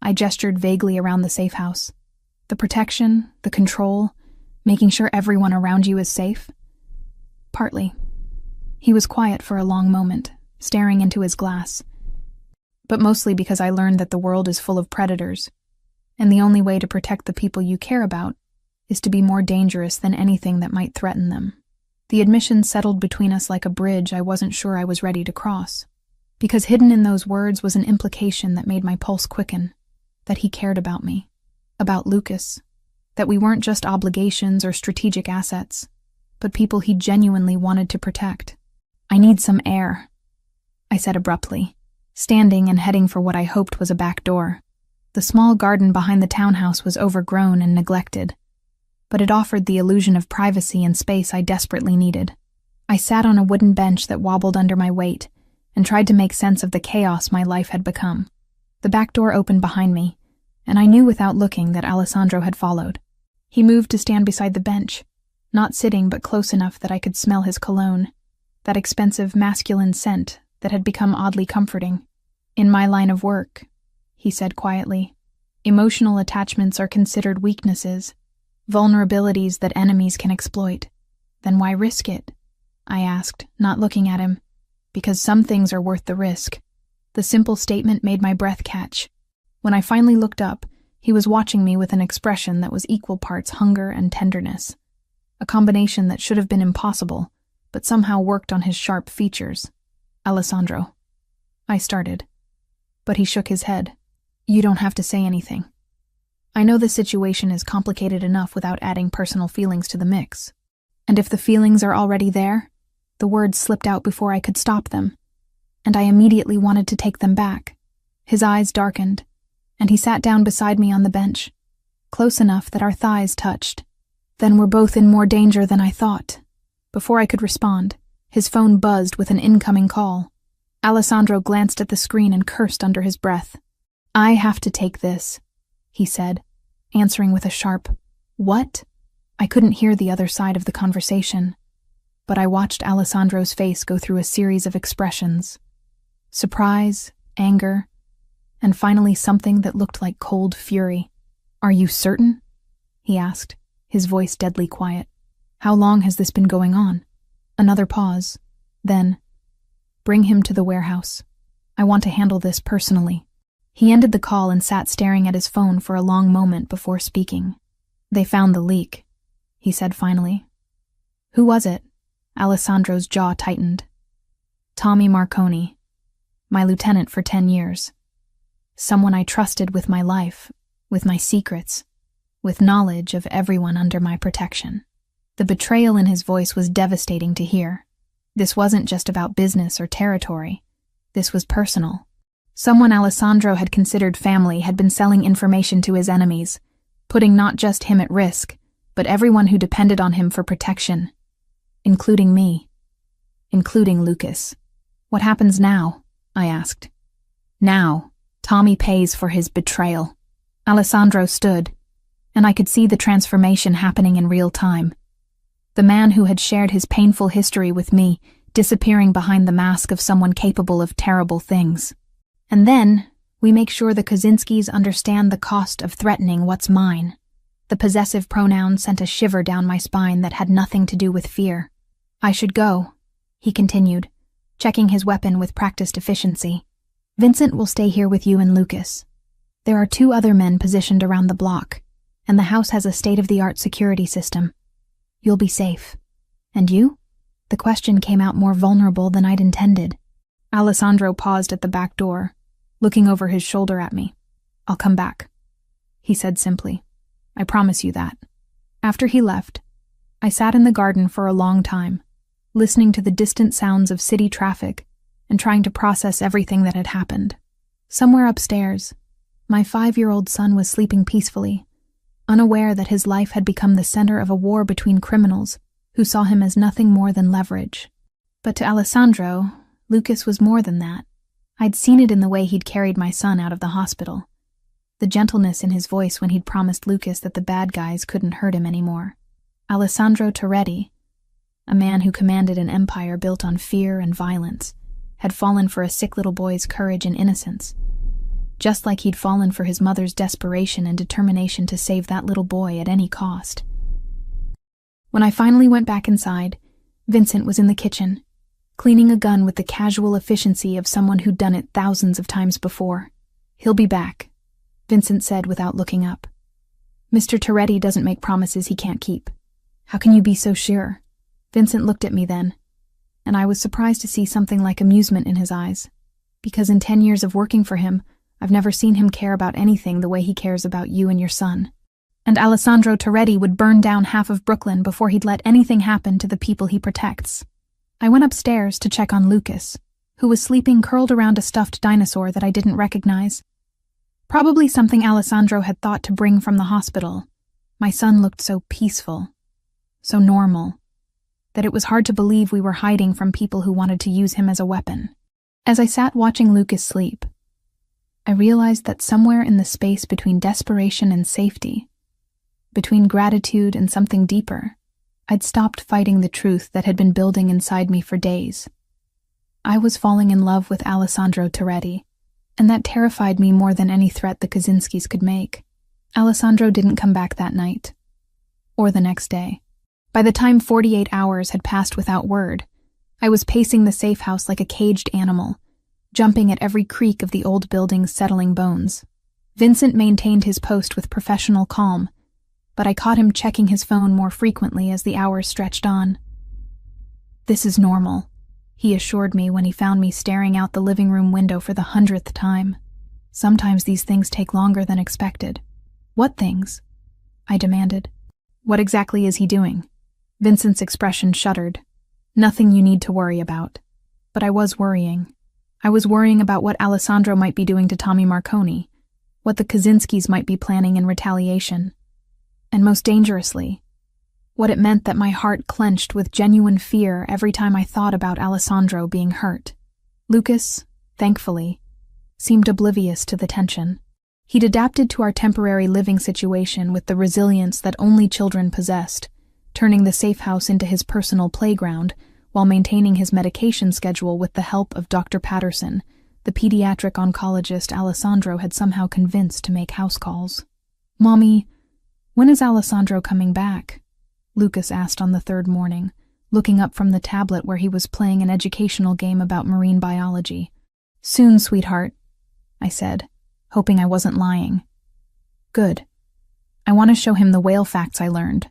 I gestured vaguely around the safe house. The protection, the control, making sure everyone around you is safe? Partly. He was quiet for a long moment, staring into his glass. But mostly because I learned that the world is full of predators, and the only way to protect the people you care about is to be more dangerous than anything that might threaten them. The admission settled between us like a bridge I wasn't sure I was ready to cross, because hidden in those words was an implication that made my pulse quicken, that he cared about me, about Lucas, that we weren't just obligations or strategic assets, but people he genuinely wanted to protect. I need some air, I said abruptly, standing and heading for what I hoped was a back door. The small garden behind the townhouse was overgrown and neglected, but it offered the illusion of privacy and space I desperately needed. I sat on a wooden bench that wobbled under my weight and tried to make sense of the chaos my life had become. The back door opened behind me, and I knew without looking that Alessandro had followed. He moved to stand beside the bench, not sitting but close enough that I could smell his cologne, that expensive masculine scent that had become oddly comforting. In my line of work, he said quietly, emotional attachments are considered weaknesses, vulnerabilities that enemies can exploit. Then why risk it? I asked, not looking at him. Because some things are worth the risk. The simple statement made my breath catch. When I finally looked up, he was watching me with an expression that was equal parts hunger and tenderness. A combination that should have been impossible, but somehow worked on his sharp features. Alessandro. I started. But he shook his head. You don't have to say anything. I know the situation is complicated enough without adding personal feelings to the mix. And if the feelings are already there, the words slipped out before I could stop them, and I immediately wanted to take them back. His eyes darkened, and he sat down beside me on the bench, close enough that our thighs touched. Then we're both in more danger than I thought. Before I could respond, his phone buzzed with an incoming call. Alessandro glanced at the screen and cursed under his breath. I have to take this, he said, answering with a sharp, what? I couldn't hear the other side of the conversation, but I watched Alessandro's face go through a series of expressions. Surprise, anger, and finally something that looked like cold fury. Are you certain? He asked, his voice deadly quiet. How long has this been going on? Another pause. Then, bring him to the warehouse. I want to handle this personally. He ended the call and sat staring at his phone for a long moment before speaking. They found the leak, he said finally. Who was it? Alessandro's jaw tightened. Tommy Marconi, my lieutenant for 10 years. Someone I trusted with my life, with my secrets, with knowledge of everyone under my protection. The betrayal in his voice was devastating to hear. This wasn't just about business or territory. This was personal. Someone Alessandro had considered family had been selling information to his enemies, putting not just him at risk, but everyone who depended on him for protection, including me, including Lucas. What happens now? I asked. Now, Tommy pays for his betrayal. Alessandro stood, and I could see the transformation happening in real time. The man who had shared his painful history with me, disappearing behind the mask of someone capable of terrible things. And then, we make sure the Kaczynskis understand the cost of threatening what's mine. The possessive pronoun sent a shiver down my spine that had nothing to do with fear. I should go, he continued, checking his weapon with practiced efficiency. Vincent will stay here with you and Lucas. There are 2 other men positioned around the block, and the house has a state-of-the-art security system. You'll be safe. And you? The question came out more vulnerable than I'd intended. Alessandro paused at the back door, looking over his shoulder at me. I'll come back, he said simply. I promise you that. After he left, I sat in the garden for a long time, listening to the distant sounds of city traffic and trying to process everything that had happened. Somewhere upstairs, my 5-year-old son was sleeping peacefully, unaware that his life had become the center of a war between criminals who saw him as nothing more than leverage. But to Alessandro, Lucas was more than that. I'd seen it in the way he'd carried my son out of the hospital. The gentleness in his voice when he'd promised Lucas that the bad guys couldn't hurt him anymore. Alessandro Toretti, a man who commanded an empire built on fear and violence, had fallen for a sick little boy's courage and innocence, just like he'd fallen for his mother's desperation and determination to save that little boy at any cost. When I finally went back inside, Vincent was in the kitchen, cleaning a gun with the casual efficiency of someone who'd done it thousands of times before. He'll be back, Vincent said without looking up. Mr. Toretti doesn't make promises he can't keep. How can you be so sure? Vincent looked at me then, and I was surprised to see something like amusement in his eyes, because in 10 years of working for him, I've never seen him care about anything the way he cares about you and your son. And Alessandro Toretti would burn down half of Brooklyn before he'd let anything happen to the people he protects. I went upstairs to check on Lucas, who was sleeping curled around a stuffed dinosaur that I didn't recognize. Probably something Alessandro had thought to bring from the hospital. My son looked so peaceful, so normal, that it was hard to believe we were hiding from people who wanted to use him as a weapon. As I sat watching Lucas sleep, I realized that somewhere in the space between desperation and safety, between gratitude and something deeper, I'd stopped fighting the truth that had been building inside me for days. I was falling in love with Alessandro Toretti, and that terrified me more than any threat the Kaczynskis could make. Alessandro didn't come back that night, or the next day. By the time 48 hours had passed without word, I was pacing the safe house like a caged animal, jumping at every creak of the old building's settling bones. Vincent maintained his post with professional calm, but I caught him checking his phone more frequently as the hours stretched on. "This is normal," he assured me when he found me staring out the living room window for the 100th time. "Sometimes these things take longer than expected." "What things?" I demanded. "What exactly is he doing?" Vincent's expression shuddered. "Nothing you need to worry about." But I was worrying. I was worrying about what Alessandro might be doing to Tommy Marconi, what the Kaczynskis might be planning in retaliation, and most dangerously, what it meant that my heart clenched with genuine fear every time I thought about Alessandro being hurt. Lucas, thankfully, seemed oblivious to the tension. He'd adapted to our temporary living situation with the resilience that only children possessed, turning the safe house into his personal playground while maintaining his medication schedule with the help of Dr. Patterson, the pediatric oncologist Alessandro had somehow convinced to make house calls. "Mommy, when is Alessandro coming back?" Lucas asked on the 3rd morning, looking up from the tablet where he was playing an educational game about marine biology. "Soon, sweetheart," I said, hoping I wasn't lying. "Good. I want to show him the whale facts I learned."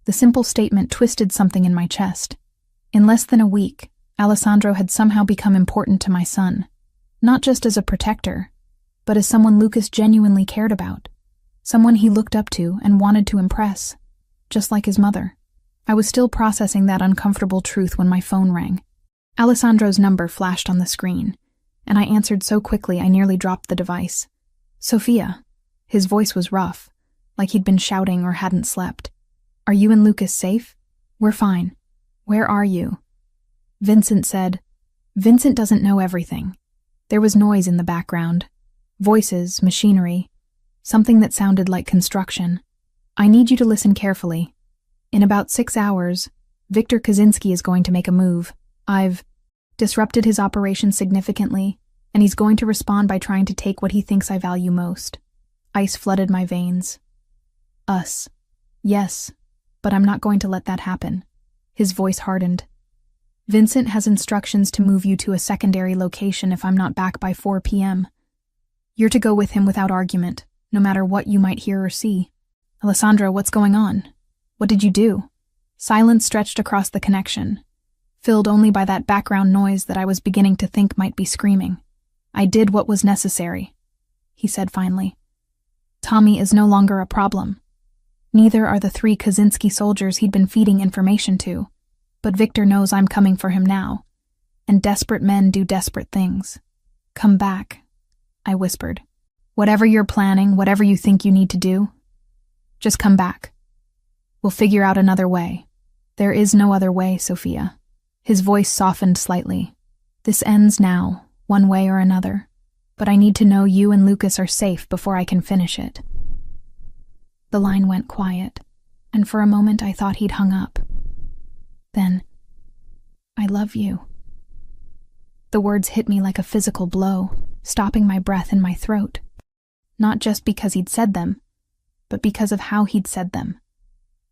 The simple statement twisted something in my chest. In less than a week, Alessandro had somehow become important to my son, not just as a protector, but as someone Lucas genuinely cared about, someone he looked up to and wanted to impress, just like his mother. I was still processing that uncomfortable truth when my phone rang. Alessandro's number flashed on the screen, and I answered so quickly I nearly dropped the device. Sophia. His voice was rough, like he'd been shouting or hadn't slept. Are you and Lucas safe? We're fine. Where are you? Vincent said. Vincent doesn't know everything. There was noise in the background. Voices, machinery, something that sounded like construction. I need you to listen carefully. In about 6 hours, Viktor Kaczynski is going to make a move. I've disrupted his operation significantly, and he's going to respond by trying to take what he thinks I value most. Ice flooded my veins. Us. Yes, but I'm not going to let that happen. His voice hardened. Vincent has instructions to move you to a secondary location if I'm not back by 4 p.m. You're to go with him without argument, no matter what you might hear or see. Alessandro, what's going on? What did you do? Silence stretched across the connection, filled only by that background noise that I was beginning to think might be screaming. I did what was necessary, he said finally. Tommy is no longer a problem. Neither are the 3 Kaczynski soldiers he'd been feeding information to, but Viktor knows I'm coming for him now, and desperate men do desperate things. Come back, I whispered. Whatever you're planning, whatever you think you need to do, just come back. We'll figure out another way. There is no other way, Sophia. His voice softened slightly. This ends now, one way or another, but I need to know you and Lucas are safe before I can finish it. The line went quiet, and for a moment I thought he'd hung up. Then, I love you. The words hit me like a physical blow, stopping my breath in my throat. Not just because he'd said them, but because of how he'd said them.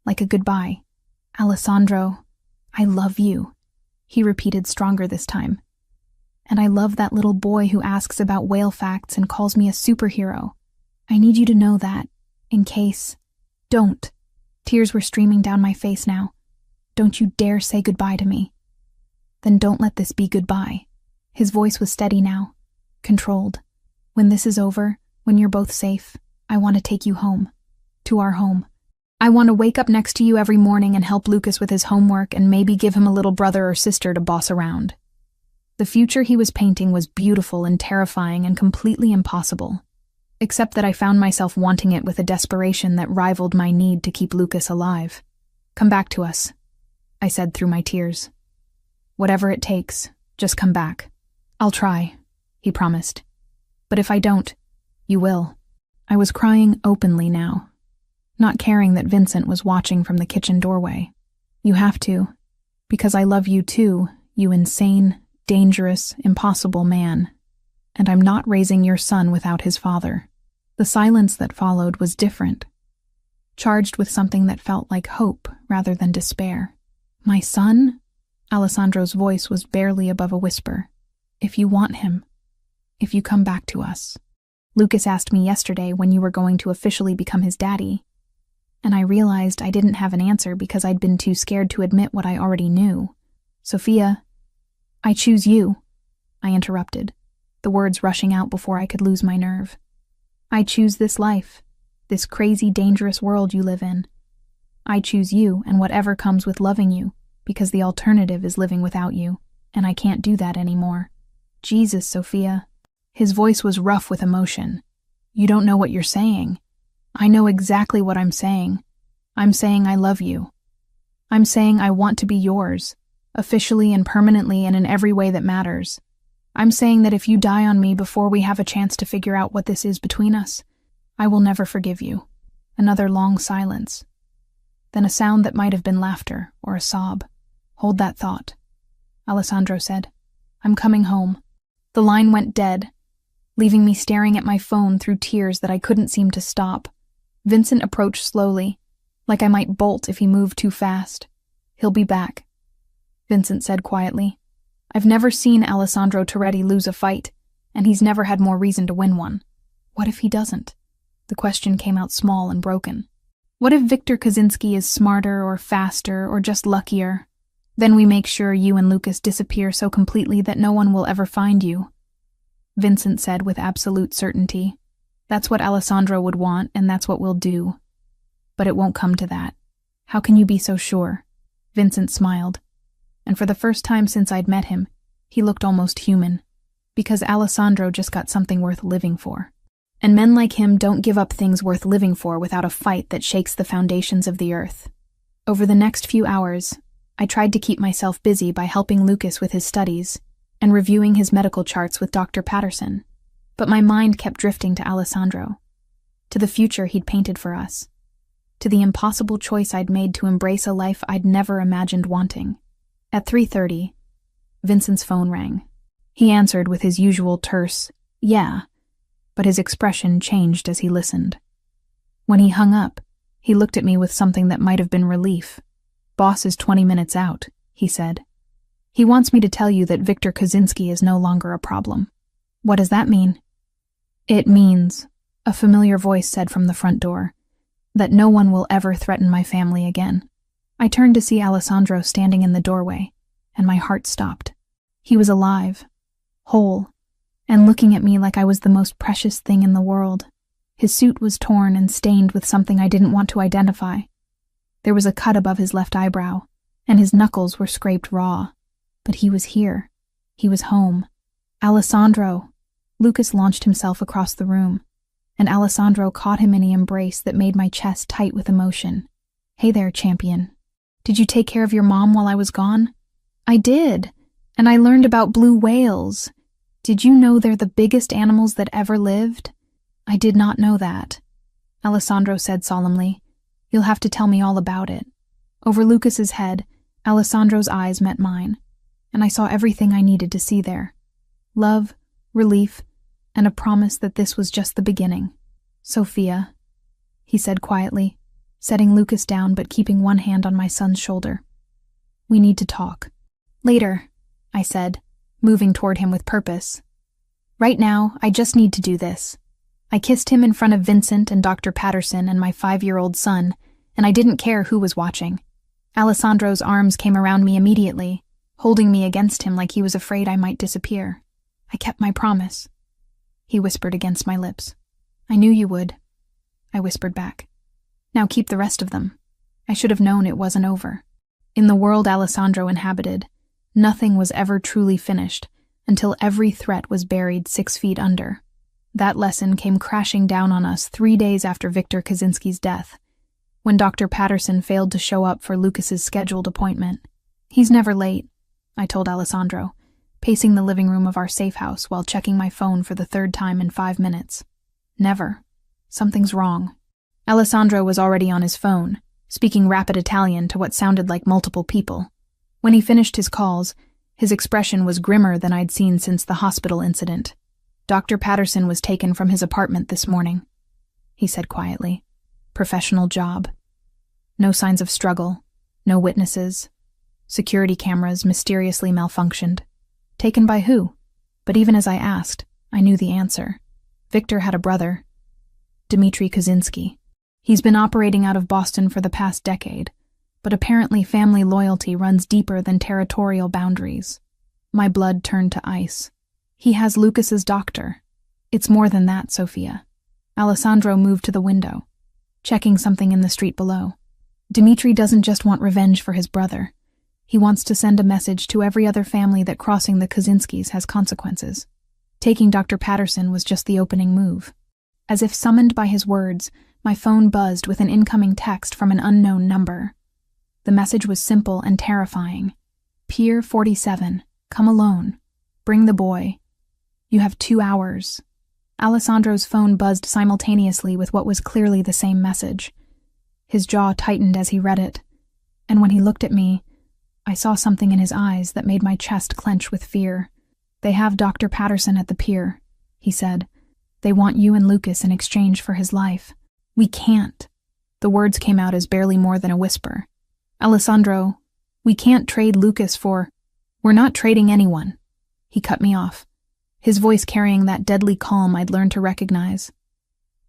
Like a goodbye. Alessandro, I love you, he repeated stronger this time. And I love that little boy who asks about whale facts and calls me a superhero. I need you to know that, in case. Don't. Tears were streaming down my face now. Don't you dare say goodbye to me. Then don't let this be goodbye. His voice was steady now, controlled. When this is over, when you're both safe, I want to take you home. To our home. I want to wake up next to you every morning and help Lucas with his homework and maybe give him a little brother or sister to boss around. The future he was painting was beautiful and terrifying and completely impossible, except that I found myself wanting it with a desperation that rivaled my need to keep Lucas alive. Come back to us, I said through my tears. Whatever it takes, just come back. I'll try, he promised. But if I don't, you will. I was crying openly now, not caring that Vincent was watching from the kitchen doorway. You have to, because I love you too, you insane, dangerous, impossible man. And I'm not raising your son without his father. The silence that followed was different, charged with something that felt like hope rather than despair. My son? Alessandro's voice was barely above a whisper. If you want him, if you come back to us. Lucas asked me yesterday when you were going to officially become his daddy, and I realized I didn't have an answer because I'd been too scared to admit what I already knew. Sophia, I choose you, I interrupted, the words rushing out before I could lose my nerve. I choose this life, this crazy, dangerous world you live in. I choose you and whatever comes with loving you, because the alternative is living without you, and I can't do that anymore. Jesus, Sophia. His voice was rough with emotion. You don't know what you're saying. I know exactly what I'm saying. I'm saying I love you. I'm saying I want to be yours, officially and permanently and in every way that matters. I'm saying that if you die on me before we have a chance to figure out what this is between us, I will never forgive you. Another long silence. Then a sound that might have been laughter or a sob. Hold that thought, Alessandro said. I'm coming home. The line went dead, leaving me staring at my phone through tears that I couldn't seem to stop. Vincent approached slowly, like I might bolt if he moved too fast. He'll be back, Vincent said quietly. I've never seen Alessandro Toretti lose a fight, and he's never had more reason to win one. What if he doesn't? The question came out small and broken. What if Viktor Kaczynski is smarter or faster or just luckier? Then we make sure you and Lucas disappear so completely that no one will ever find you, Vincent said with absolute certainty. That's what Alessandro would want, and that's what we'll do. But it won't come to that. How can you be so sure? Vincent smiled, and for the first time since I'd met him, he looked almost human, because Alessandro just got something worth living for. And men like him don't give up things worth living for without a fight that shakes the foundations of the earth. Over the next few hours, I tried to keep myself busy by helping Lucas with his studies and reviewing his medical charts with Dr. Patterson, but my mind kept drifting to Alessandro, to the future he'd painted for us, to the impossible choice I'd made to embrace a life I'd never imagined wanting. At 3:30, Vincent's phone rang. He answered with his usual terse, "Yeah," but his expression changed as he listened. When he hung up, he looked at me with something that might have been relief. "Boss is 20 minutes out," he said. "He wants me to tell you that Victor Kaczynski is no longer a problem." "What does that mean?" "It means," a familiar voice said from the front door, "that no one will ever threaten my family again." I turned to see Alessandro standing in the doorway, and my heart stopped. He was alive, whole, and looking at me like I was the most precious thing in the world. His suit was torn and stained with something I didn't want to identify. There was a cut above his left eyebrow, and his knuckles were scraped raw. But he was here. He was home. "Alessandro!" Lucas launched himself across the room, and Alessandro caught him in an embrace that made my chest tight with emotion. "Hey there, champion. Did you take care of your mom while I was gone?" "I did, and I learned about blue whales. Did you know they're the biggest animals that ever lived?" "I did not know that," Alessandro said solemnly. "You'll have to tell me all about it." Over Lucas's head, Alessandro's eyes met mine, and I saw everything I needed to see there. Love, relief, and a promise that this was just the beginning. "Sophia," he said quietly, setting Lucas down but keeping one hand on my son's shoulder. "We need to talk." "Later," I said, moving toward him with purpose. "Right now, I just need to do this." I kissed him in front of Vincent and Dr. Patterson and my 5-year-old son, and I didn't care who was watching. Alessandro's arms came around me immediately, holding me against him like he was afraid I might disappear. "I kept my promise," he whispered against my lips. "I knew you would," I whispered back. "Now keep the rest of them." I should have known it wasn't over. In the world Alessandro inhabited, nothing was ever truly finished until every threat was buried 6 feet under. That lesson came crashing down on us 3 days after Victor Kaczynski's death, when Dr. Patterson failed to show up for Lucas's scheduled appointment. "He's never late," I told Alessandro, pacing the living room of our safe house while checking my phone for the 3rd time in 5 minutes. "Never. Something's wrong." Alessandro was already on his phone, speaking rapid Italian to what sounded like multiple people. When he finished his calls, his expression was grimmer than I'd seen since the hospital incident. "Dr. Patterson was taken from his apartment this morning," he said quietly. "Professional job. No signs of struggle, no witnesses. Security cameras mysteriously malfunctioned. Taken by who?" But even as I asked, I knew the answer. Victor had a brother, Dmitry Kaczynski. He's been operating out of Boston for the past decade, but apparently family loyalty runs deeper than territorial boundaries. My blood turned to ice. "He has Lucas's doctor." "It's more than that, Sophia." Alessandro moved to the window, checking something in the street below. "Dmitry doesn't just want revenge for his brother. He wants to send a message to every other family that crossing the Kaczynskis has consequences. Taking Dr. Patterson was just the opening move." As if summoned by his words, my phone buzzed with an incoming text from an unknown number. The message was simple and terrifying. "Pier 47, come alone. Bring the boy. You have 2 hours." Alessandro's phone buzzed simultaneously with what was clearly the same message. His jaw tightened as he read it, and when he looked at me, I saw something in his eyes that made my chest clench with fear. "They have Dr. Patterson at the pier," he said. "They want you and Lucas in exchange for his life." "We can't." The words came out as barely more than a whisper. "Alessandro, we can't trade Lucas for—" "We're not trading anyone." He cut me off, his voice carrying that deadly calm I'd learned to recognize.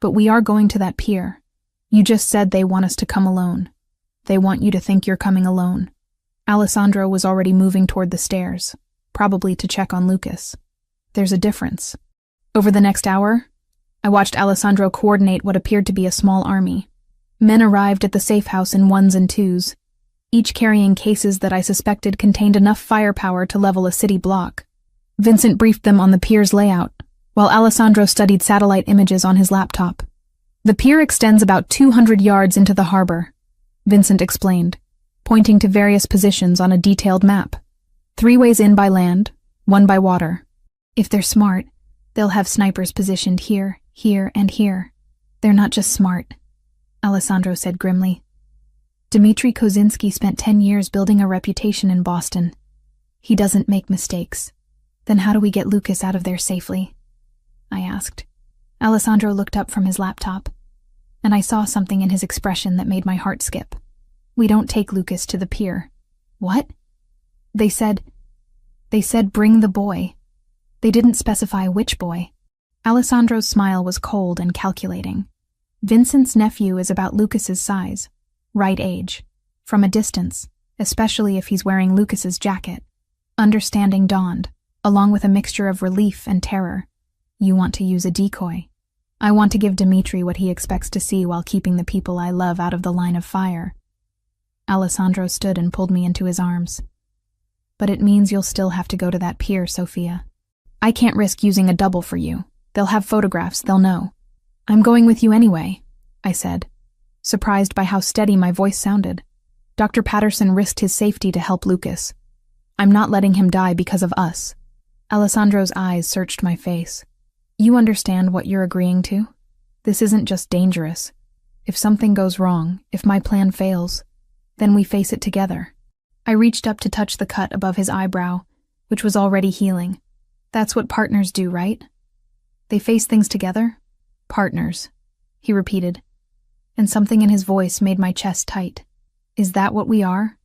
"But we are going to that pier. You just said they want us to come alone. They want you to think you're coming alone." Alessandro was already moving toward the stairs, probably to check on Lucas. "There's a difference." Over the next hour, I watched Alessandro coordinate what appeared to be a small army. Men arrived at the safe house in 1s and 2s, each carrying cases that I suspected contained enough firepower to level a city block. Vincent briefed them on the pier's layout, while Alessandro studied satellite images on his laptop. The pier extends about 200 yards into the harbor, Vincent explained, pointing to various positions on a detailed map. 3 ways in by land, 1 by water. If they're smart, they'll have snipers positioned here, here, and here. They're not just smart, Alessandro said grimly. Dmitry Kozinski spent 10 years building a reputation in Boston. He doesn't make mistakes. Then how do we get Lucas out of there safely? I asked. Alessandro looked up from his laptop, and I saw something in his expression that made my heart skip. We don't take Lucas to the pier. What? They said bring the boy. They didn't specify which boy. Alessandro's smile was cold and calculating. Vincent's nephew is about Lucas's size, right age. From a distance, especially if he's wearing Lucas's jacket. Understanding dawned, along with a mixture of relief and terror. You want to use a decoy. I want to give Dmitry what he expects to see while keeping the people I love out of the line of fire. Alessandro stood and pulled me into his arms. But it means you'll still have to go to that pier, Sophia. I can't risk using a double for you. They'll have photographs, they'll know. I'm going with you anyway, I said, surprised by how steady my voice sounded. Dr. Patterson risked his safety to help Lucas. I'm not letting him die because of us. Alessandro's eyes searched my face. You understand what you're agreeing to? This isn't just dangerous. If something goes wrong, if my plan fails, then we face it together. I reached up to touch the cut above his eyebrow, which was already healing. That's what partners do, right? They face things together? Partners, he repeated, and something in his voice made my chest tight. Is that what we are?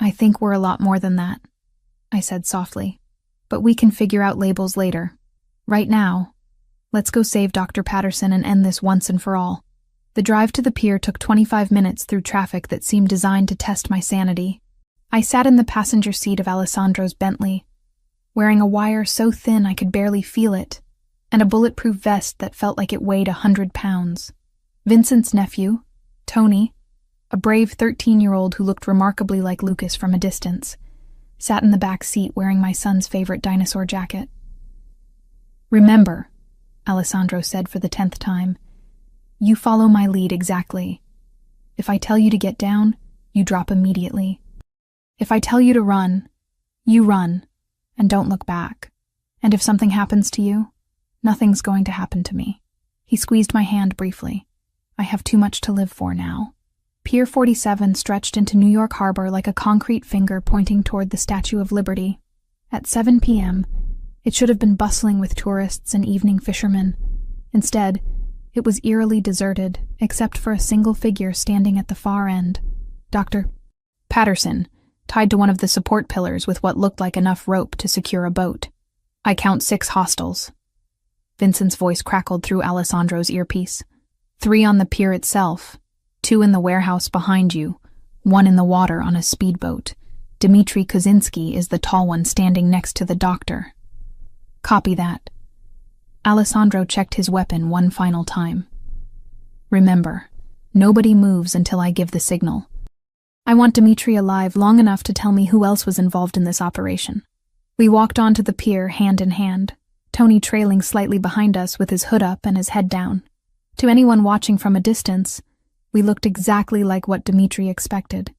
I think we're a lot more than that, I said softly. But we can figure out labels later. Right now, let's go save Dr. Patterson and end this once and for all. The drive to the pier took 25 minutes through traffic that seemed designed to test my sanity. I sat in the passenger seat of Alessandro's Bentley, wearing a wire so thin I could barely feel it, and a bulletproof vest that felt like it weighed 100 pounds. Vincent's nephew, Tony, a brave 13-year-old who looked remarkably like Lucas from a distance, sat in the back seat wearing my son's favorite dinosaur jacket. Remember, Alessandro said for the 10th time, you follow my lead exactly. If I tell you to get down, you drop immediately. If I tell you to run, you run, and don't look back. And if something happens to you, nothing's going to happen to me. He squeezed my hand briefly. I have too much to live for now. Pier 47 stretched into New York Harbor like a concrete finger pointing toward the Statue of Liberty. At 7 p.m., it should have been bustling with tourists and evening fishermen. Instead, it was eerily deserted, except for a single figure standing at the far end. Dr. Patterson, tied to one of the support pillars with what looked like enough rope to secure a boat. I count 6 hostiles. Vincent's voice crackled through Alessandro's earpiece. 3 on the pier itself, 2 in the warehouse behind you, 1 in the water on a speedboat. Dmitry Kozinski is the tall one standing next to the doctor. Copy that. Alessandro checked his weapon one final time. Remember, nobody moves until I give the signal. I want Dmitry alive long enough to tell me who else was involved in this operation. We walked onto the pier hand in hand, Tony trailing slightly behind us with his hood up and his head down. To anyone watching from a distance, we looked exactly like what Dmitry expected.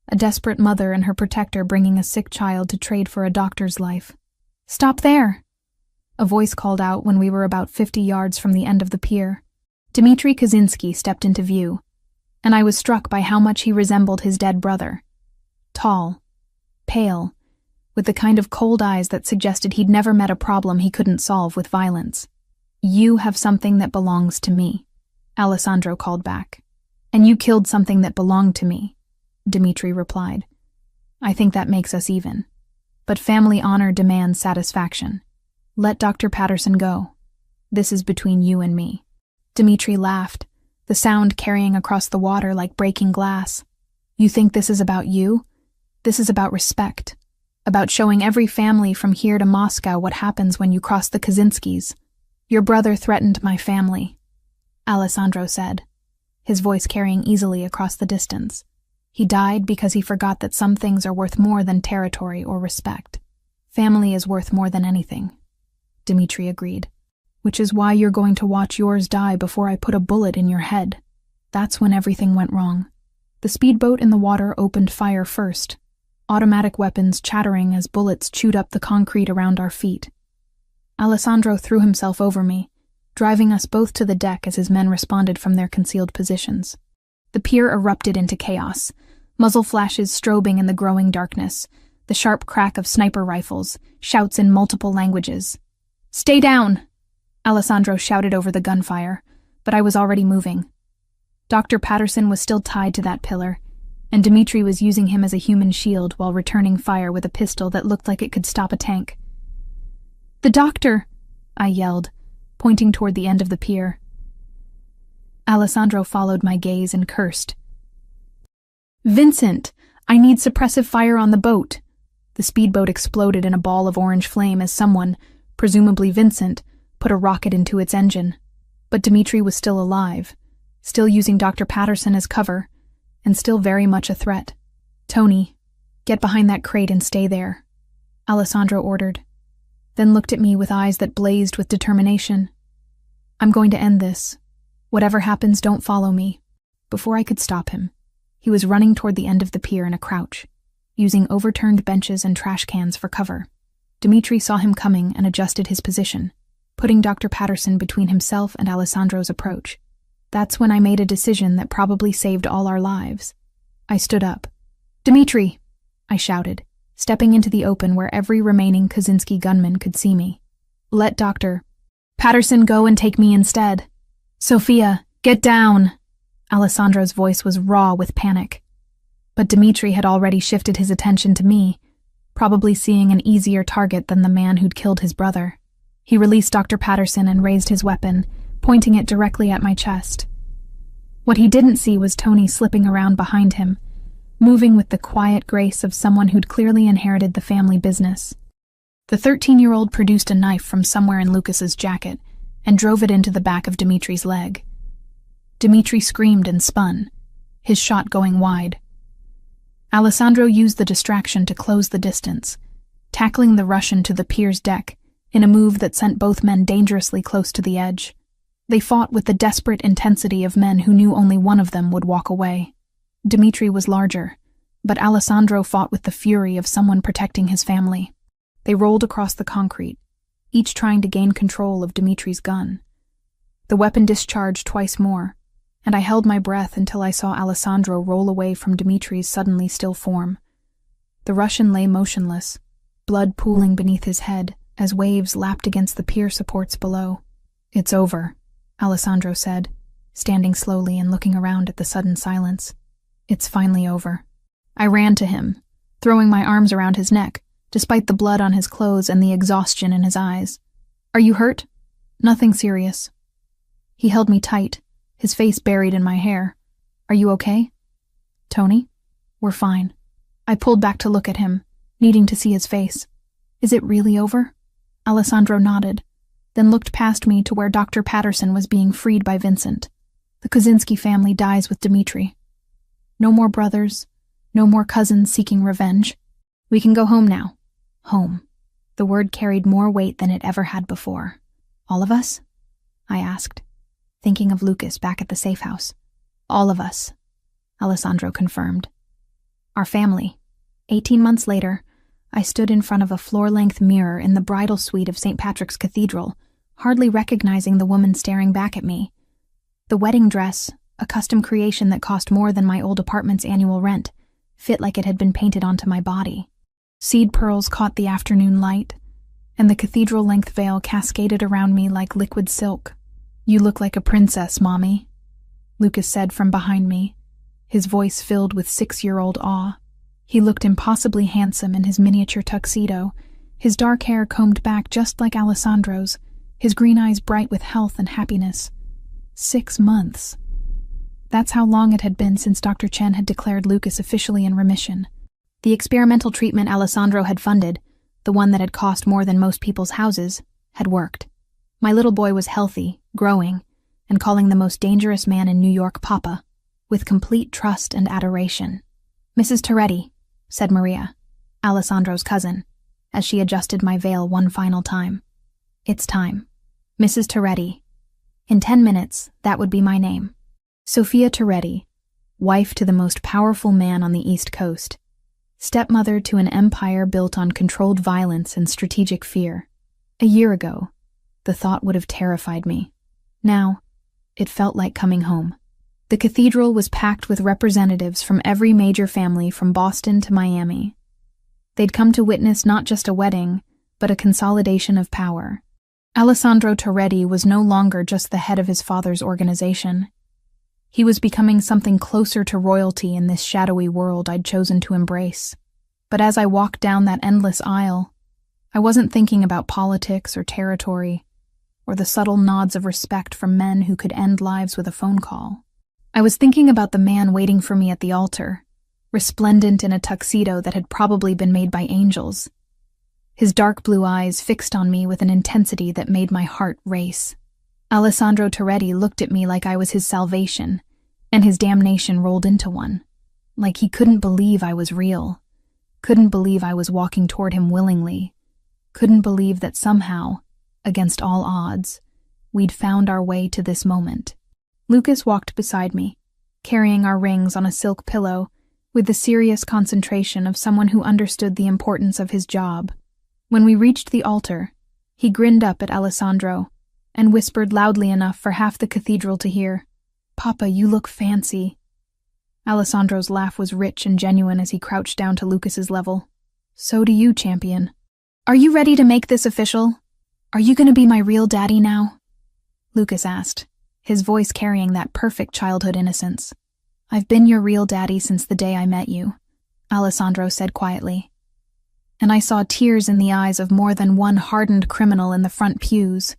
A desperate mother and her protector bringing a sick child to trade for a doctor's life. Stop there! A voice called out when we were about 50 yards from the end of the pier. Dmitry Kozinski stepped into view, and I was struck by how much he resembled his dead brother. Tall, pale, with the kind of cold eyes that suggested he'd never met a problem he couldn't solve with violence. You have something that belongs to me, Alessandro called back. And you killed something that belonged to me, Dmitry replied. I think that makes us even. But family honor demands satisfaction. Let Dr. Patterson go. This is between you and me. Dmitry laughed, the sound carrying across the water like breaking glass. You think this is about you? This is about respect. About showing every family from here to Moscow what happens when you cross the Kozinskis. Your brother threatened my family, Alessandro said, his voice carrying easily across the distance. He died because he forgot that some things are worth more than territory or respect. Family is worth more than anything. Dmitri agreed. Which is why you're going to watch yours die before I put a bullet in your head. That's when everything went wrong. The speedboat in the water opened fire first, automatic weapons chattering as bullets chewed up the concrete around our feet. Alessandro threw himself over me, driving us both to the deck as his men responded from their concealed positions. The pier erupted into chaos, muzzle flashes strobing in the growing darkness, the sharp crack of sniper rifles, shouts in multiple languages. "Stay down!" Alessandro shouted over the gunfire, but I was already moving. Dr. Patterson was still tied to that pillar, and Dmitri was using him as a human shield while returning fire with a pistol that looked like it could stop a tank. "The doctor!" I yelled, pointing toward the end of the pier. Alessandro followed my gaze and cursed. "Vincent, I need suppressive fire on the boat." The speedboat exploded in a ball of orange flame as someone, presumably Vincent, put a rocket into its engine. But Dmitri was still alive, still using Dr. Patterson as cover, and still very much a threat. "Tony, get behind that crate and stay there," Alessandro ordered, then looked at me with eyes that blazed with determination. "I'm going to end this. Whatever happens, don't follow me." Before I could stop him, he was running toward the end of the pier in a crouch, using overturned benches and trash cans for cover. Dmitri saw him coming and adjusted his position, putting Dr. Patterson between himself and Alessandro's approach. That's when I made a decision that probably saved all our lives. I stood up. "Dmitri!" I shouted, stepping into the open where every remaining Kaczynski gunman could see me. "Let Dr. Patterson go and take me instead." "Sophia, get down!" Alessandro's voice was raw with panic. But Dmitri had already shifted his attention to me, probably seeing an easier target than the man who'd killed his brother. He released Dr. Patterson and raised his weapon, pointing it directly at my chest. What he didn't see was Tony slipping around behind him, moving with the quiet grace of someone who'd clearly inherited the family business. The 13-year-old produced a knife from somewhere in Lucas's jacket and drove it into the back of Dmitri's leg. Dmitri screamed and spun, his shot going wide. Alessandro used the distraction to close the distance, tackling the Russian to the pier's deck in a move that sent both men dangerously close to the edge. They fought with the desperate intensity of men who knew only one of them would walk away. Dmitri was larger, but Alessandro fought with the fury of someone protecting his family. They rolled across the concrete, each trying to gain control of Dmitri's gun. The weapon discharged twice more, and I held my breath until I saw Alessandro roll away from Dmitri's suddenly still form. The Russian lay motionless, blood pooling beneath his head as waves lapped against the pier supports below. "It's over," Alessandro said, standing slowly and looking around at the sudden silence. "It's finally over." I ran to him, throwing my arms around his neck, despite the blood on his clothes and the exhaustion in his eyes. "Are you hurt?" "Nothing serious." He held me tight, his face buried in my hair. "Are you okay?" "Tony? We're fine." I pulled back to look at him, needing to see his face. "Is it really over?" Alessandro nodded, then looked past me to where Dr. Patterson was being freed by Vincent. "The Kaczynski family dies with Dmitri. No more brothers, no more cousins seeking revenge. We can go home now." Home. The word carried more weight than it ever had before. "All of us?" I asked, thinking of Lucas back at the safe house. "All of us," Alessandro confirmed. Our family. 18 months later, I stood in front of a floor-length mirror in the bridal suite of St. Patrick's Cathedral, hardly recognizing the woman staring back at me. The wedding dress, a custom creation that cost more than my old apartment's annual rent, fit like it had been painted onto my body. Seed pearls caught the afternoon light, and the cathedral-length veil cascaded around me like liquid silk. "You look like a princess, Mommy," Lucas said from behind me, his voice filled with 6-year-old awe. He looked impossibly handsome in his miniature tuxedo, his dark hair combed back just like Alessandro's, his green eyes bright with health and happiness. 6 months. That's how long it had been since Dr. Chen had declared Lucas officially in remission. The experimental treatment Alessandro had funded, the one that had cost more than most people's houses, had worked. My little boy was healthy, growing, and calling the most dangerous man in New York Papa, with complete trust and adoration. "Mrs. Toretti," said Maria, Alessandro's cousin, as she adjusted my veil one final time. "It's time. Mrs. Toretti. In 10 minutes, that would be my name. Sofia Toretti, wife to the most powerful man on the East Coast, stepmother to an empire built on controlled violence and strategic fear. A year ago, the thought would have terrified me. Now, it felt like coming home. The cathedral was packed with representatives from every major family from Boston to Miami. They'd come to witness not just a wedding, but a consolidation of power. Alessandro Toretti was no longer just the head of his father's organization. He was becoming something closer to royalty in this shadowy world I'd chosen to embrace. But as I walked down that endless aisle, I wasn't thinking about politics or territory, or the subtle nods of respect from men who could end lives with a phone call. I was thinking about the man waiting for me at the altar, resplendent in a tuxedo that had probably been made by angels. His dark blue eyes fixed on me with an intensity that made my heart race. Alessandro Toretti looked at me like I was his salvation, and his damnation rolled into one. Like he couldn't believe I was real, couldn't believe I was walking toward him willingly, couldn't believe that somehow, against all odds, we'd found our way to this moment. Lucas walked beside me, carrying our rings on a silk pillow, with the serious concentration of someone who understood the importance of his job. When we reached the altar, he grinned up at Alessandro and whispered loudly enough for half the cathedral to hear, "Papa, you look fancy." Alessandro's laugh was rich and genuine as he crouched down to Lucas's level. "So do you, champion. Are you ready to make this official? Are you going to be my real daddy now?" Lucas asked, his voice carrying that perfect childhood innocence. "I've been your real daddy since the day I met you," Alessandro said quietly. And I saw tears in the eyes of more than one hardened criminal in the front pews.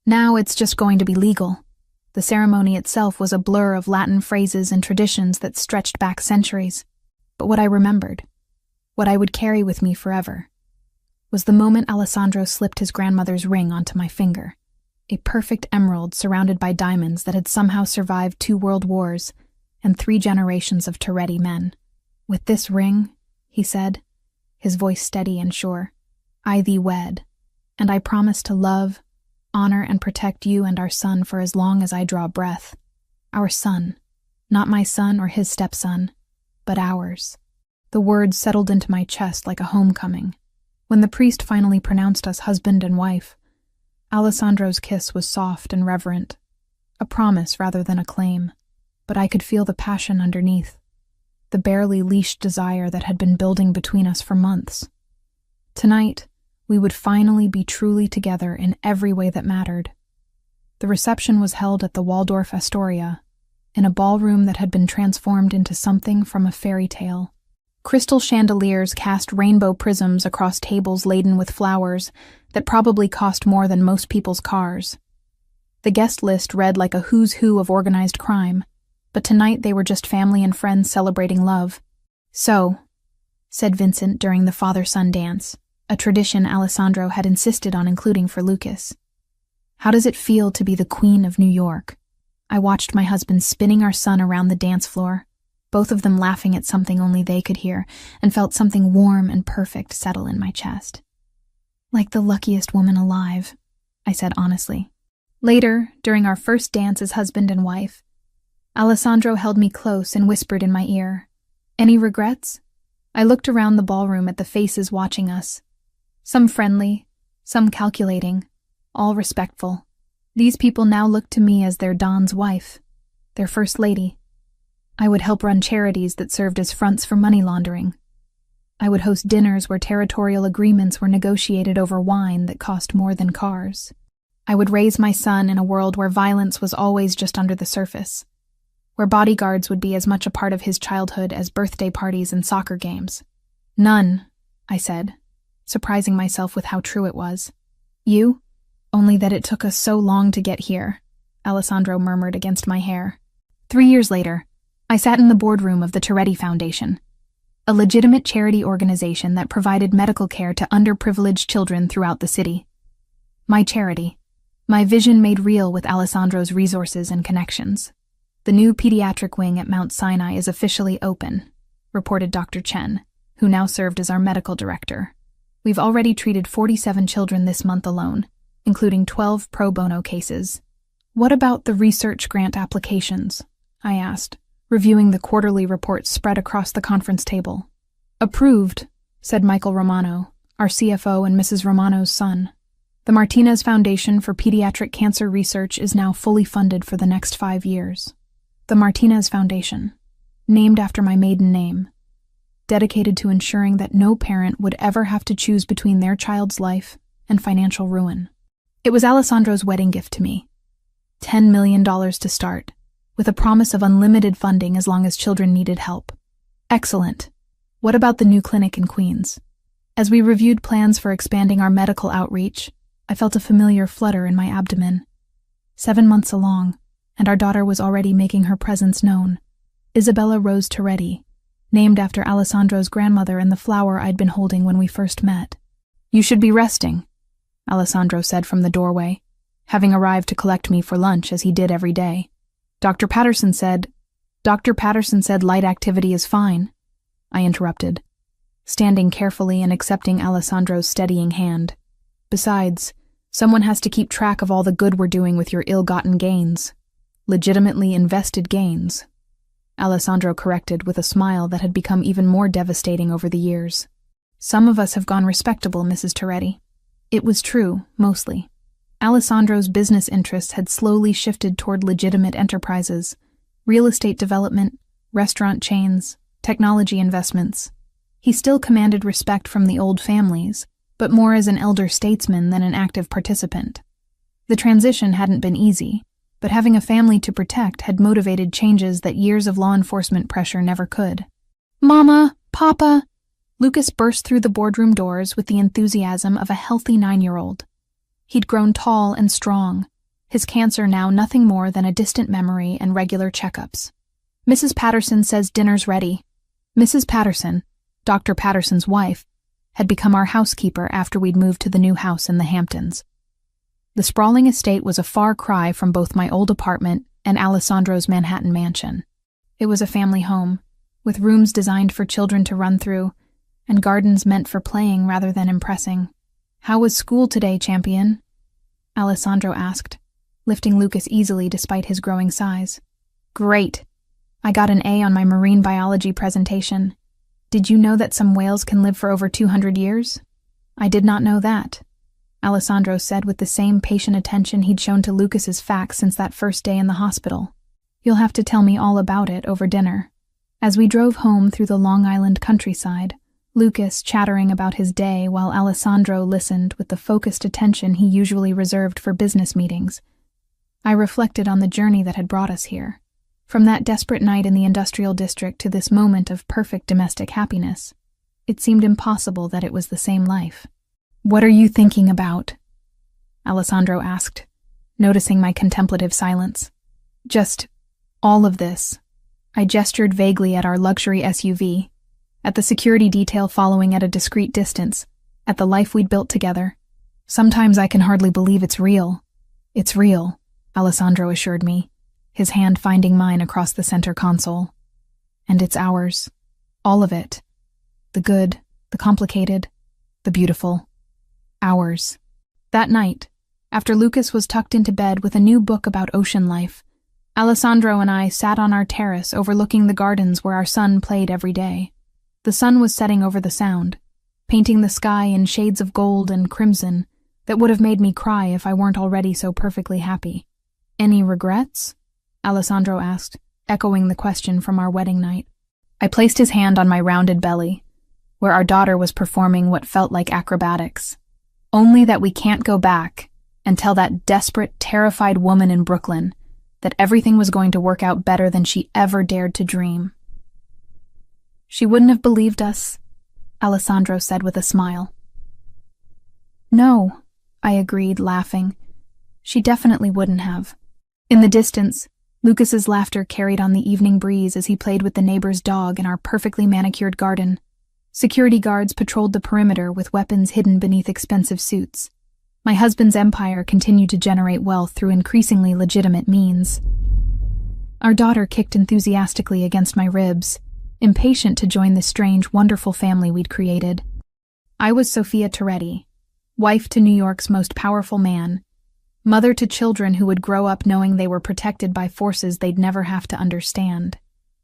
Now it's just going to be legal. The ceremony itself was a blur of Latin phrases and traditions that stretched back centuries. But what I remembered, what I would carry with me forever, was the moment Alessandro slipped his grandmother's ring onto my finger. A perfect emerald surrounded by diamonds that had somehow survived 2 world wars and 3 generations of Toretti men. "With this ring," he said, his voice steady and sure, "I thee wed, and I promise to love, honor, and protect you and our son for as long as I draw breath. Our son, not my son or his stepson, but ours." The words settled into my chest like a homecoming. When the priest finally pronounced us husband and wife, Alessandro's kiss was soft and reverent, a promise rather than a claim, but I could feel the passion underneath, the barely leashed desire that had been building between us for months. Tonight, we would finally be truly together in every way that mattered. The reception was held at the Waldorf Astoria, in a ballroom that had been transformed into something from a fairy tale. Crystal chandeliers cast rainbow prisms across tables laden with flowers that probably cost more than most people's cars. The guest list read like a who's who of organized crime, but tonight they were just family and friends celebrating love. "So," said Vincent during the father-son dance, a tradition Alessandro had insisted on including for Lucas. "How does it feel to be the Queen of New York?" I watched my husband spinning our son around the dance floor, both of them laughing at something only they could hear, and felt something warm and perfect settle in my chest. "Like the luckiest woman alive," I said honestly. Later, during our first dance as husband and wife, Alessandro held me close and whispered in my ear, "Any regrets?" I looked around the ballroom at the faces watching us. Some friendly, some calculating, all respectful. These people now looked to me as their Don's wife, their first lady. I would help run charities that served as fronts for money laundering. I would host dinners where territorial agreements were negotiated over wine that cost more than cars. I would raise my son in a world where violence was always just under the surface, where bodyguards would be as much a part of his childhood as birthday parties and soccer games. "None," I said, surprising myself with how true it was. "You? Only that it took us so long to get here," Alessandro murmured against my hair. 3 years later, I sat in the boardroom of the Toretti Foundation, a legitimate charity organization that provided medical care to underprivileged children throughout the city. My charity, my vision made real with Alessandro's resources and connections. The new pediatric wing at Mount Sinai is officially open, reported Dr. Chen, who now served as our medical director. We've already treated 47 children this month alone, including 12 pro bono cases. What about the research grant applications? I asked, reviewing the quarterly reports spread across the conference table. Approved, said Michael Romano, our CFO and Mrs. Romano's son. The Martinez Foundation for Pediatric Cancer Research is now fully funded for the next 5 years. The Martinez Foundation, named after my maiden name, dedicated to ensuring that no parent would ever have to choose between their child's life and financial ruin. It was Alessandro's wedding gift to me. $10 million to start, with a promise of unlimited funding as long as children needed help. Excellent. What about the new clinic in Queens? As we reviewed plans for expanding our medical outreach, I felt a familiar flutter in my abdomen. 7 months along, and our daughter was already making her presence known. Isabella Rose Toretti, named after Alessandro's grandmother and the flower I'd been holding when we first met. You should be resting, Alessandro said from the doorway, having arrived to collect me for lunch as he did every day. Dr. Patterson said light activity is fine, I interrupted, standing carefully and accepting Alessandro's steadying hand. Besides, someone has to keep track of all the good we're doing with your ill-gotten gains. Legitimately invested gains, Alessandro corrected with a smile that had become even more devastating over the years. Some of us have gone respectable, Mrs. Toretti. It was true, mostly. Alessandro's business interests had slowly shifted toward legitimate enterprises, real estate development, restaurant chains, technology investments. He still commanded respect from the old families, but more as an elder statesman than an active participant. The transition hadn't been easy, but having a family to protect had motivated changes that years of law enforcement pressure never could. Mama, Papa! Lucas burst through the boardroom doors with the enthusiasm of a healthy 9-year-old. He'd grown tall and strong, his cancer now nothing more than a distant memory and regular checkups. Mrs. Patterson says dinner's ready. Mrs. Patterson, Dr. Patterson's wife, had become our housekeeper after we'd moved to the new house in the Hamptons. The sprawling estate was a far cry from both my old apartment and Alessandro's Manhattan mansion. It was a family home, with rooms designed for children to run through, and gardens meant for playing rather than impressing. How was school today, champion? Alessandro asked, lifting Lucas easily despite his growing size. Great. I got an A on my marine biology presentation. Did you know that some whales can live for over 200 years? I did not know that, Alessandro said with the same patient attention he'd shown to Lucas's facts since that first day in the hospital. You'll have to tell me all about it over dinner. As we drove home through the Long Island countryside, Lucas chattering about his day while Alessandro listened with the focused attention he usually reserved for business meetings, I reflected on the journey that had brought us here. From that desperate night in the industrial district to this moment of perfect domestic happiness, it seemed impossible that it was the same life. What are you thinking about? Alessandro asked, noticing my contemplative silence. Just all of this. I gestured vaguely at our luxury SUV, at the security detail following at a discreet distance, at the life we'd built together. Sometimes I can hardly believe it's real. It's real, Alessandro assured me, his hand finding mine across the center console. And it's ours. All of it. The good, the complicated, the beautiful. Ours. That night, after Lucas was tucked into bed with a new book about ocean life, Alessandro and I sat on our terrace overlooking the gardens where our son played every day. The sun was setting over the Sound, painting the sky in shades of gold and crimson that would have made me cry if I weren't already so perfectly happy. Any regrets? Alessandro asked, echoing the question from our wedding night. I placed his hand on my rounded belly, where our daughter was performing what felt like acrobatics. Only that we can't go back and tell that desperate, terrified woman in Brooklyn that everything was going to work out better than she ever dared to dream. She wouldn't have believed us, Alessandro said with a smile. No, I agreed, laughing. She definitely wouldn't have. In the distance, Lucas's laughter carried on the evening breeze as he played with the neighbor's dog in our perfectly manicured garden. Security guards patrolled the perimeter with weapons hidden beneath expensive suits. My husband's empire continued to generate wealth through increasingly legitimate means. Our daughter kicked enthusiastically against my ribs, impatient to join the strange, wonderful family we'd created. I was Sophia Toretti, wife to New York's most powerful man, mother to children who would grow up knowing they were protected by forces they'd never have to understand.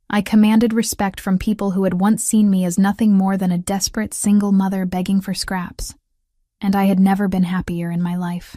I commanded respect from people who had once seen me as nothing more than a desperate single mother begging for scraps. And I had never been happier in my life.